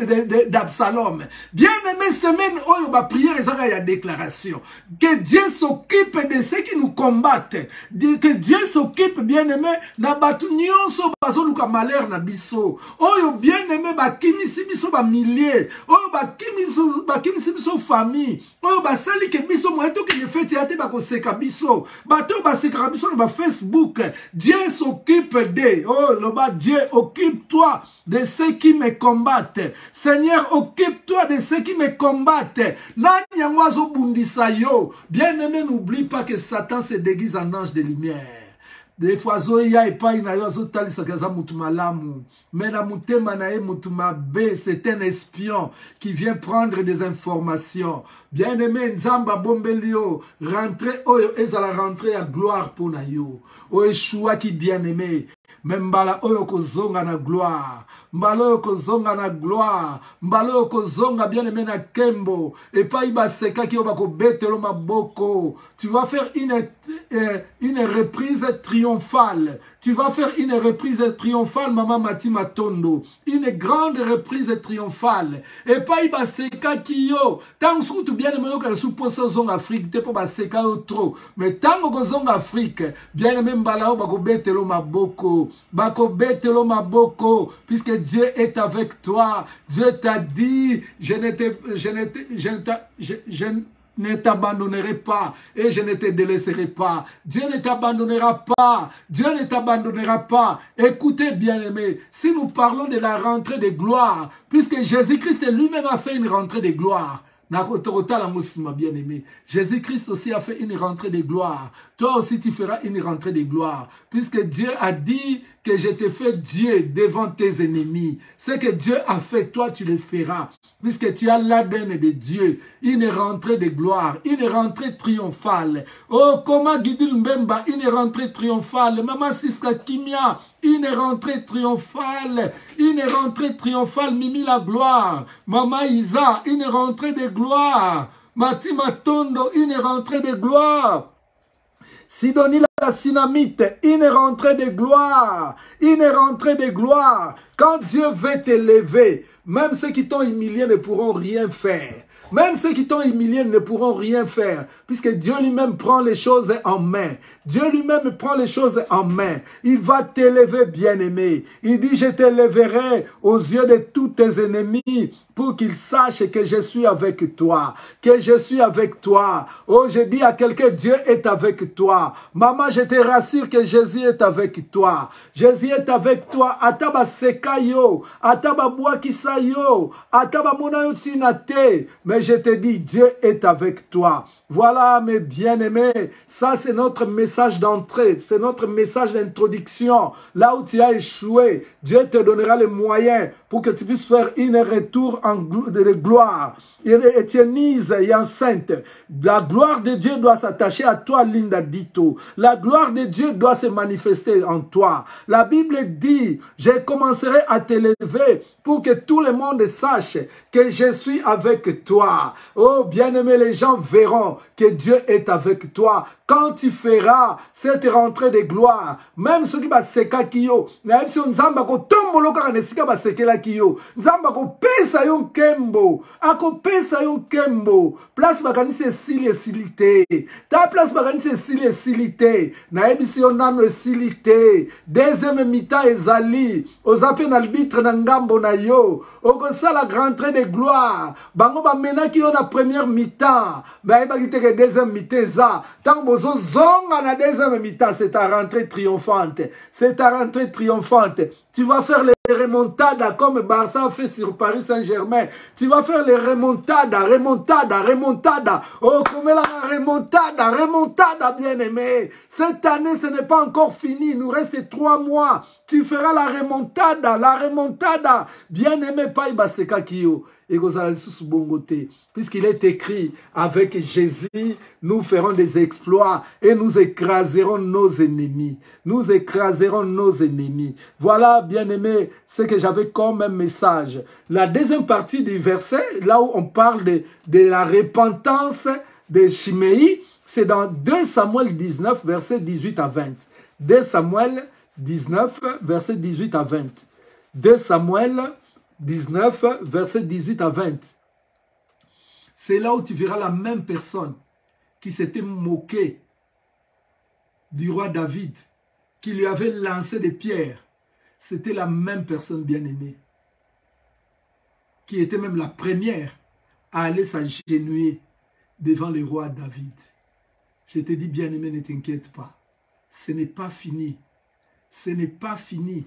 d'Absalom. Bien aimé semaine oyo ba prière ezaka ya déclaration. Que Dieu s'occupe de ceux qui nous combattent. Que Dieu s'occupe bien aimé na batu nyonso bazo luka malheur na biso. Oyo bien aimé ba kimisi biso ba milliers. Oyo ba kimisi biso famille. Oyo ba sali ke biso moito ke ne fete ate ba ko seka biso. Bateau basekara biso na Facebook. Dieu s'occupe de. Oh, loba, Dieu occupe-toi de ceux qui me combattent. Seigneur, occupe-toi de ceux qui me combattent. Nanyangwazo bundisa yo. Bien-aimé, n'oublie pas que Satan se déguise en ange de lumière. Des fois, Zoya et pas inayo azotali sakaza mutumalamu. Mais na mutema na e mutuma B, c'est un espion qui vient prendre des informations. Bien-aimé, Nzamba Bombelio, rentrez, oyo ezala rentrée à gloire pour na yo. Oyo choua qui bien-aimé. Mbala oyo kozonga na gloire. Mbala oyo kozonga na gloire. Mbala oyo kozonga bien-aimé na kembo. Et pas iba seka ki obako betelo maboko. Tu vas faire une reprise triomphale. Tu vas faire une reprise triomphale, Maman Mati Matondo. Une grande reprise triomphale. Et pas iba seka ki yo. Tant que tu bien-aimé yo ka supposo zong Afrique, te po ba seka yo trop. Mais tant que zong Afrique, bien-aimé mbala oyo bako betelo maboko. Bako betelo maboko, puisque Dieu est avec toi. Dieu t'a dit, je ne t'abandonnerai pas et je ne te délaisserai pas. Dieu ne t'abandonnera pas. Dieu ne t'abandonnera pas. Écoutez bien aimé, si nous parlons de la rentrée de gloire, puisque Jésus-Christ lui-même a fait une rentrée de gloire. Bien-aimé. Jésus-Christ aussi a fait une rentrée de gloire. Toi aussi tu feras une rentrée de gloire. Puisque Dieu a dit que je te fais Dieu devant tes ennemis. Ce que Dieu a fait, toi tu le feras. Puisque tu as l'ADN de Dieu. Une rentrée de gloire. Une rentrée triomphale. Oh, comment Guidil Mbemba, une rentrée triomphale. Maman Siska Kimia, une rentrée triomphale. Une rentrée triomphale, Mimi la gloire. Maman Isa, une rentrée de gloire. Mati Matondo, une rentrée de gloire. Sidonie la Sinamite, une rentrée de gloire. Une rentrée de gloire. Quand Dieu veut t'élever, même ceux qui t'ont humilié ne pourront rien faire. Même ceux qui t'ont humilié ne pourront rien faire, puisque Dieu lui-même prend les choses en main. Dieu lui-même prend les choses en main. Il va t'élever, bien-aimé. Il dit, je t'élèverai aux yeux de tous tes ennemis, pour qu'ils sachent que je suis avec toi. Que je suis avec toi. Oh, je dis à quelqu'un, Dieu est avec toi. Maman, je te rassure que Jésus est avec toi. Jésus est avec toi. Ataba sekayo. Ataba boakisayo. Ataba monayotinate. Mais je te dis, Dieu est avec toi. Voilà, mes bien-aimés. Ça, c'est notre message d'entrée. C'est notre message d'introduction. Là où tu as échoué, Dieu te donnera les moyens pour que tu puisses faire une retour de gloire. Étiennise et enceinte. La gloire de Dieu doit s'attacher à toi, Linda Dito. La gloire de Dieu doit se manifester en toi. La Bible dit, je commencerai à t'élever pour que tout le monde sache que je suis avec toi. Oh, bien-aimé, les gens verront que Dieu est avec toi. Quand tu feras cette rentrée de gloire, même ceux qui va seka kiyo, na si nzamba ko tombolo kaka nesika ba sekela kiyo, nzamba ko pesa yon kembo, ako pesa yon kembo, place bakanisi esili esilite, ta place bakanisi esili esilite, na ebisi yon nano esilite, deuxième mi-temps ezali, ozape na arbitre na ngambo na yo, okosa la rentrée de gloire, bango ba mena ki yo na première mi-temps, ba eba ki teke deuxième mi-temps za, tango bozo zonga na deuxième mi-temps, c'est ta rentrée triomphante, c'est ta rentrée triomphante. Tu vas faire les remontadas comme Barça a fait sur Paris Saint-Germain. Tu vas faire les remontadas. Oh, comme la remontada, bien-aimé. Cette année, ce n'est pas encore fini. Il nous reste 3 mois. Tu feras la remontada. Bien-aimé, Païba Sekakio. Et puisqu'il est écrit, avec Jésus, nous ferons des exploits et nous écraserons nos ennemis. Nous écraserons nos ennemis. Voilà, bien-aimé, ce que j'avais comme message. La deuxième partie du verset, là où on parle de la repentance de Chiméi, c'est dans 2 Samuel 19, verset 18 à 20. 2 Samuel 19, verset 18 à 20. 2 Samuel 19, verset 18 à 20. C'est là où tu verras la même personne qui s'était moquée du roi David, qui lui avait lancé des pierres. C'était la même personne bien-aimée, qui était même la première à aller s'agenouiller devant le roi David. Je te dis, bien-aimé, ne t'inquiète pas. Ce n'est pas fini. Ce n'est pas fini.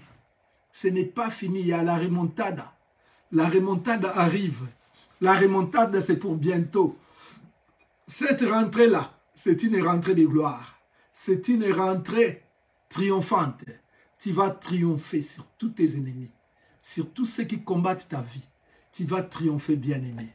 Ce n'est pas fini. Il y a la remontada. La remontada arrive. La remontada, c'est pour bientôt. Cette rentrée-là, c'est une rentrée de gloire. C'est une rentrée triomphante. Tu vas triompher sur tous tes ennemis. Sur tous ceux qui combattent ta vie. Tu vas triompher, bien-aimé.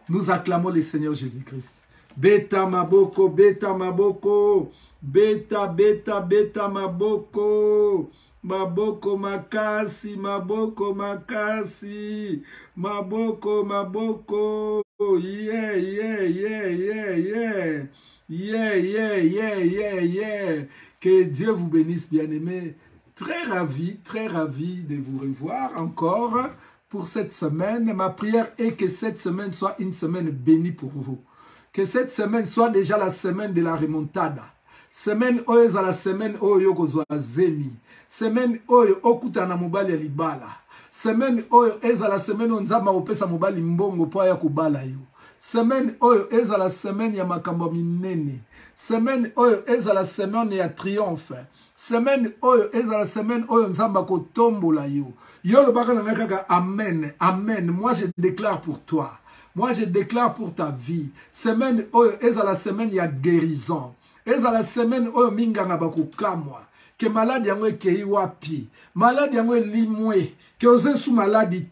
Nous acclamons le Seigneur Jésus-Christ. Beta maboko, beta maboko. Beta, beta, beta maboko. Maboko makasi, maboko makasi, maboko, maboko, yeah, yeah, yeah, yeah, yeah, yeah, yeah, yeah, yeah, yeah. Que Dieu vous bénisse, bien-aimés. Très ravi de vous revoir encore pour cette semaine. Ma prière est que cette semaine soit une semaine bénie pour vous. Que cette semaine soit déjà la semaine de la remontada. Semaine oyo la semaine oyo kozwa zemi. Semaine oyo okutana mobali ya libala. Semaine oyo la semaine onzamba opesa mobali mbongo po ya kubala yo. Semaine oyo la semaine ya makambo minene. Semaine oyo la semaine ya triomphe. Semaine oyo la semaine oyo nzamba kotombola yo. Yo lo baka na kaka amen. Amen. Moi je déclare pour toi. Moi je déclare pour ta vie. Semaine oyo la semaine ya guérison. Eza la semaine oyo minganga bakukamwa. Que malade yango ekei wapi. Malade yango limwe. Que ose sous maladie.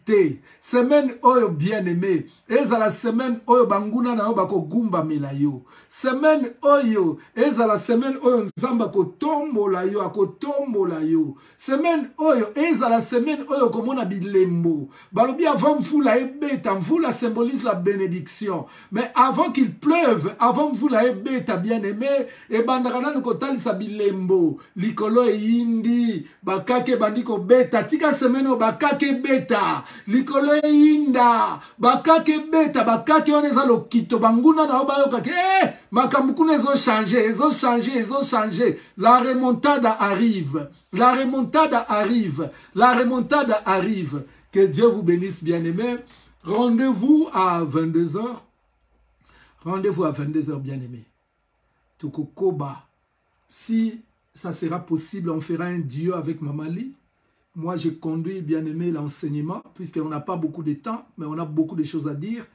Semaine oyo bien aimé. Eza la semaine oyo banguna na yo bakogumba melayo. Semaine oyo. Eza la semaine oyo nzamba kotombola yo. Akotombola yo. Semaine oyo. Eza la semaine oyo komona bilembo. Balobi avant mvula ebeta. Mvula symbolise la bénédiction. Mais avant qu'il pleuve. Avant mvula ebeta bien aimé. E bandarana nukotalisa bilembo. Likolo e indi. Bakake bandiko beta. Tika semaine o bakake beta. Likolo e inda. Bakake beta. Bakake oneza lokito. Banguna na oba yoka. Makambukuna ils ont changé. Ils ont changé. Ils ont changé. La remontada arrive. La remontada arrive. La remontada arrive. Que Dieu vous bénisse, bien-aimés. Rendez-vous à 22h. Rendez-vous à 22h, bien-aimés. Tokokoba. Si ça sera possible, on fera un duo avec Mamali. Moi, je conduis, bien-aimé, l'enseignement, puisqu'on n'a pas beaucoup de temps, mais on a beaucoup de choses à dire.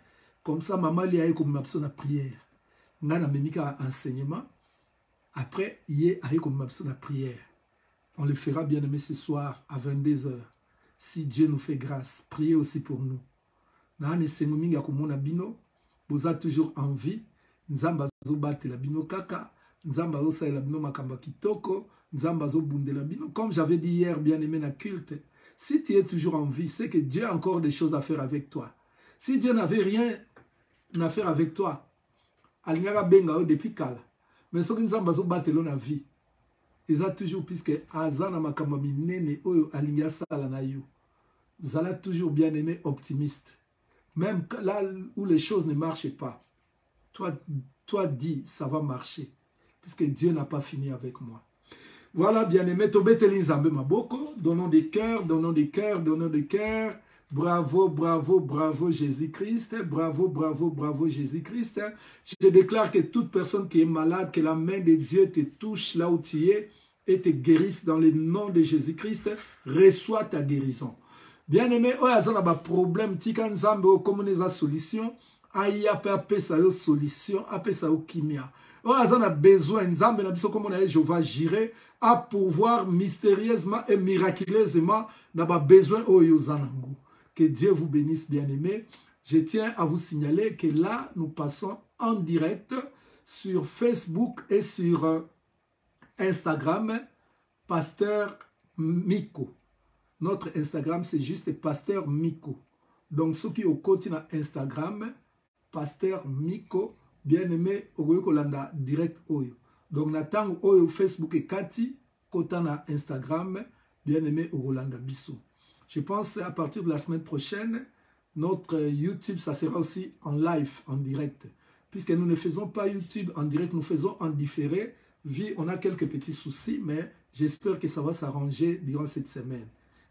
Comme ça, Mamali a eu comme option la prière. On a un enseignement. Après, il a eu comme option la prière. On le fera, bien-aimé, ce soir à 22h. Si Dieu nous fait grâce, priez aussi pour nous. Vous avez toujours envie. Nzamba zo bate la bino kaka, nzamba zo sa la bino makamba kitoko, nzamba zo bunde la bino. Comme j'avais dit hier, bien aimé na culte, si tu es toujours en vie, c'est que Dieu a encore des choses à faire avec toi. Si Dieu n'avait rien à faire avec toi, alingaka benga depuis kala. Mais ce qui nous a battu dans la vie, ils ont toujours, puisque Azana makambo minene oyo alinga sala na yo. Zala toujours bien aimé, optimiste. Même là où les choses ne marchent pas, toi dis, ça va marcher. Puisque Dieu n'a pas fini avec moi. Voilà, bien aimé, Tobeteli Nzambe Maboko, donnons des cœurs, donnons des cœurs, donnons des cœurs. Bravo, bravo, bravo Jésus-Christ. Bravo, bravo, bravo Jésus-Christ. Je déclare que toute personne qui est malade, que la main de Dieu te touche là où tu es et te guérisse dans le nom de Jésus-Christ. Reçois ta guérison. Bien aimé, il y a un problème, tika nzambe comme une solution, aïe apé ça une solution, apé ça une kimia. Il y a un besoin, nzambe na biso comme on a Jéhovah Jireh, à pouvoir mystérieusement et miraculeusement n'a pas besoin oyo zanango. Que Dieu vous bénisse, bien aimé. Je tiens à vous signaler que là, nous passons en direct sur Facebook et sur Instagram, Pasteur Miko. Notre Instagram, c'est juste Pasteur Miko. Donc, ceux qui ont côté na Instagram, Pasteur Miko, bien aimé, Ogoyo Kolanda direct Oyo. Donc, Natang Oyo Facebook et Kati, côté na Instagram, bien aimé, Ogolanda Bissou. Je pense à partir de la semaine prochaine, notre YouTube, ça sera aussi en live, en direct. Puisque nous ne faisons pas YouTube en direct, nous faisons en différé. On a quelques petits soucis, mais j'espère que ça va s'arranger durant cette semaine.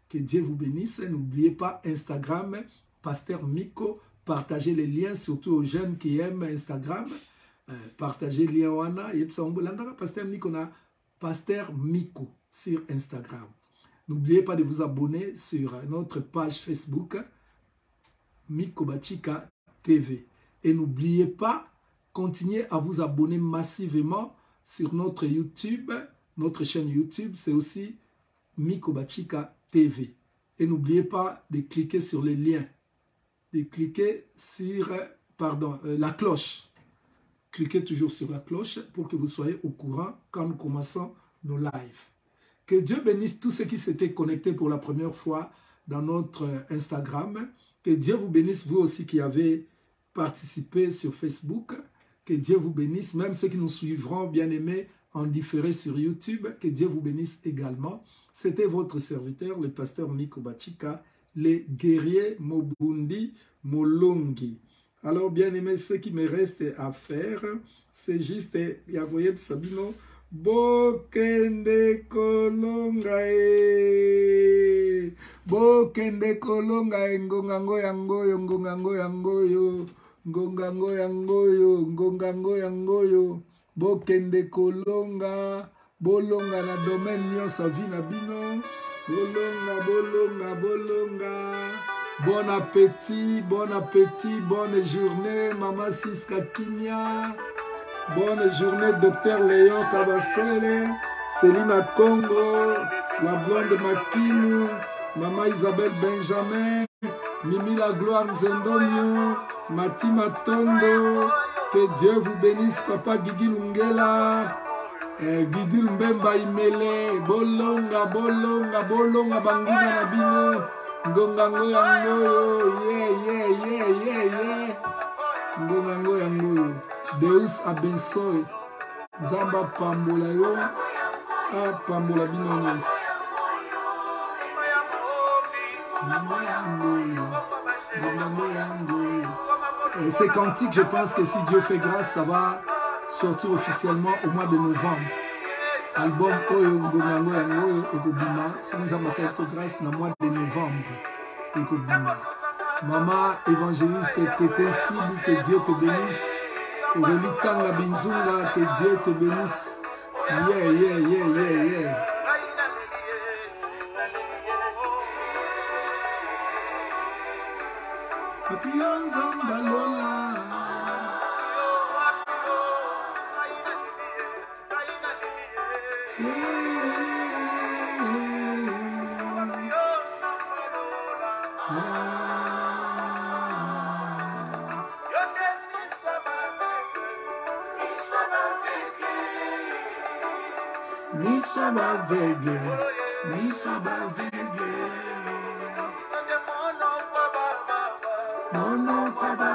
Que Dieu vous bénisse. N'oubliez pas Instagram, Pasteur Miko. Partagez les liens, surtout aux jeunes qui aiment Instagram. Partagez les liens. Pasteur Miko, Pasteur Miko sur Instagram. N'oubliez pas de vous abonner sur notre page Facebook, Miko Bachika TV. Et n'oubliez pas, continuez à vous abonner massivement sur notre YouTube. Notre chaîne YouTube, c'est aussi Miko Bachika TV. Et n'oubliez pas de cliquer sur les liens. De cliquer sur la cloche. Cliquez toujours sur la cloche pour que vous soyez au courant quand nous commençons nos lives. Que Dieu bénisse tous ceux qui s'étaient connectés pour la première fois dans notre Instagram. Que Dieu vous bénisse, vous aussi qui avez participé sur Facebook. Que Dieu vous bénisse, même ceux qui nous suivront, bien aimés, en différé sur YouTube. Que Dieu vous bénisse également. C'était votre serviteur, le pasteur Miko Bachika, les guerriers Mobundi Molongi. Alors, bien aimés, ce qui me reste à faire, c'est juste, Yagoyeb Sabino, Bokende kolonga e Bokende kolonga e Ngongango yangoyo Ngongango yangoyo Ngongango yangoyo Ngongango yangoyo Bokende kolonga Bolonga na domaine nyonso vi na bino Bolonga bolonga bolonga. Bon appétit, bonne journée Maman Siska Kimia. Bonne journée, Docteur Léon Kabasele, Céline Congo, la blonde Makinu, Maman Isabelle Benjamin, Mimi la gloire Nzendonio, Mati Matondo. Que Dieu vous bénisse, Papa Guigui Lungela, Guidi Mbemba Imele, Bolonga, Bolonga, Bolonga, Banguna Nabino, Ngongango Yangoyo, yeah. Ngongango Yangoyo. Deus abençoe. Zamba pambola yo. Pambola binonis. Ces cantiques, je pense que si Dieu fait grâce, ça va sortir officiellement au mois de novembre. Album Oyo Ngongango Yangoyo Ekobima. Si nous avons fait grâce dans le mois de novembre. Ekobima. Maman évangéliste, Tété Cible, que Dieu te bénisse. Relitanga Binzunga, que Dieu te bénisse. Yeah. Papillon Zambalola. Missa Bavegle. Mono Baba.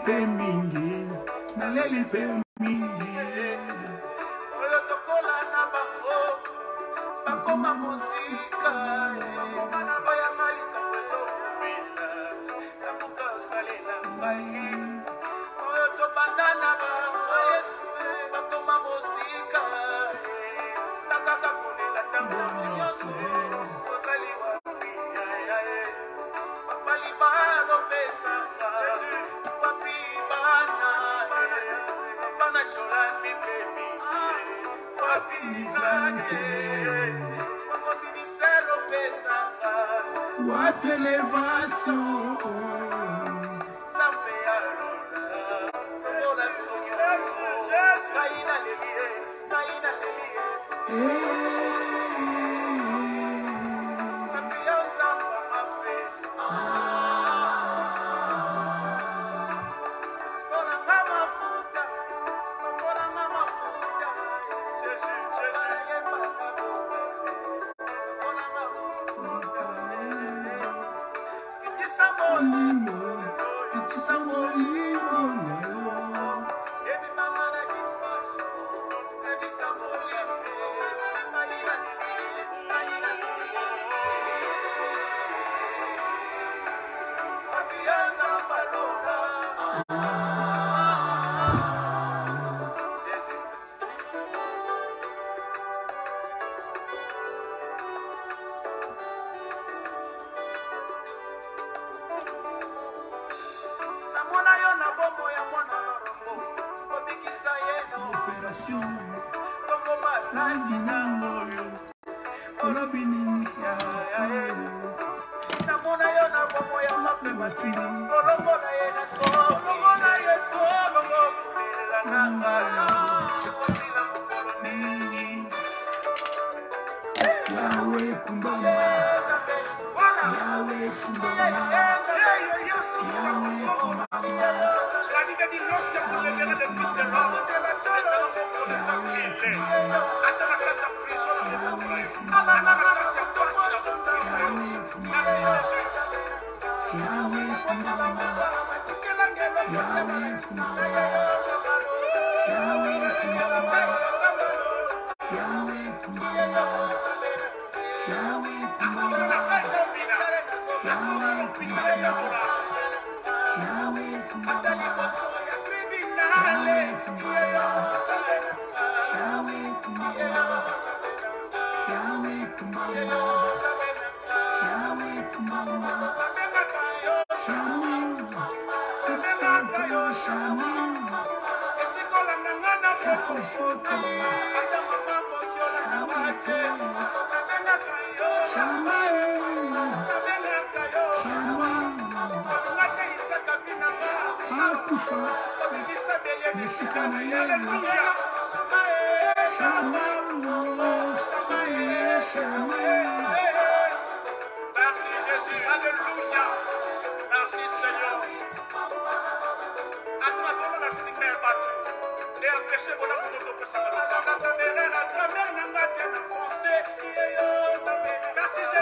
pe mingi, naleli pe mingi. Oyo tokola na bango, bakoma mosika. Oya malika pezo kumila, kamuka salela mbai. Oyo tobanda na bango, Yesu, bakoma mosika. Bakaka kulela tango nyonso, ozali wapi, papali balo pesanga, papi bana, bana shola mi baby, papi zake, mamo ministero pesanga, Wapi elevation, zambe alola, ola sonyo, kaina lelie, kaina lelie.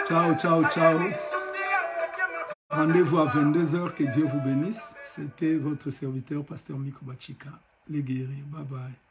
Ciao, ciao, ciao. Rendez-vous à 22h. Que Dieu vous bénisse. C'était votre serviteur, Pasteur Miko Bachika, les guéris. Bye bye.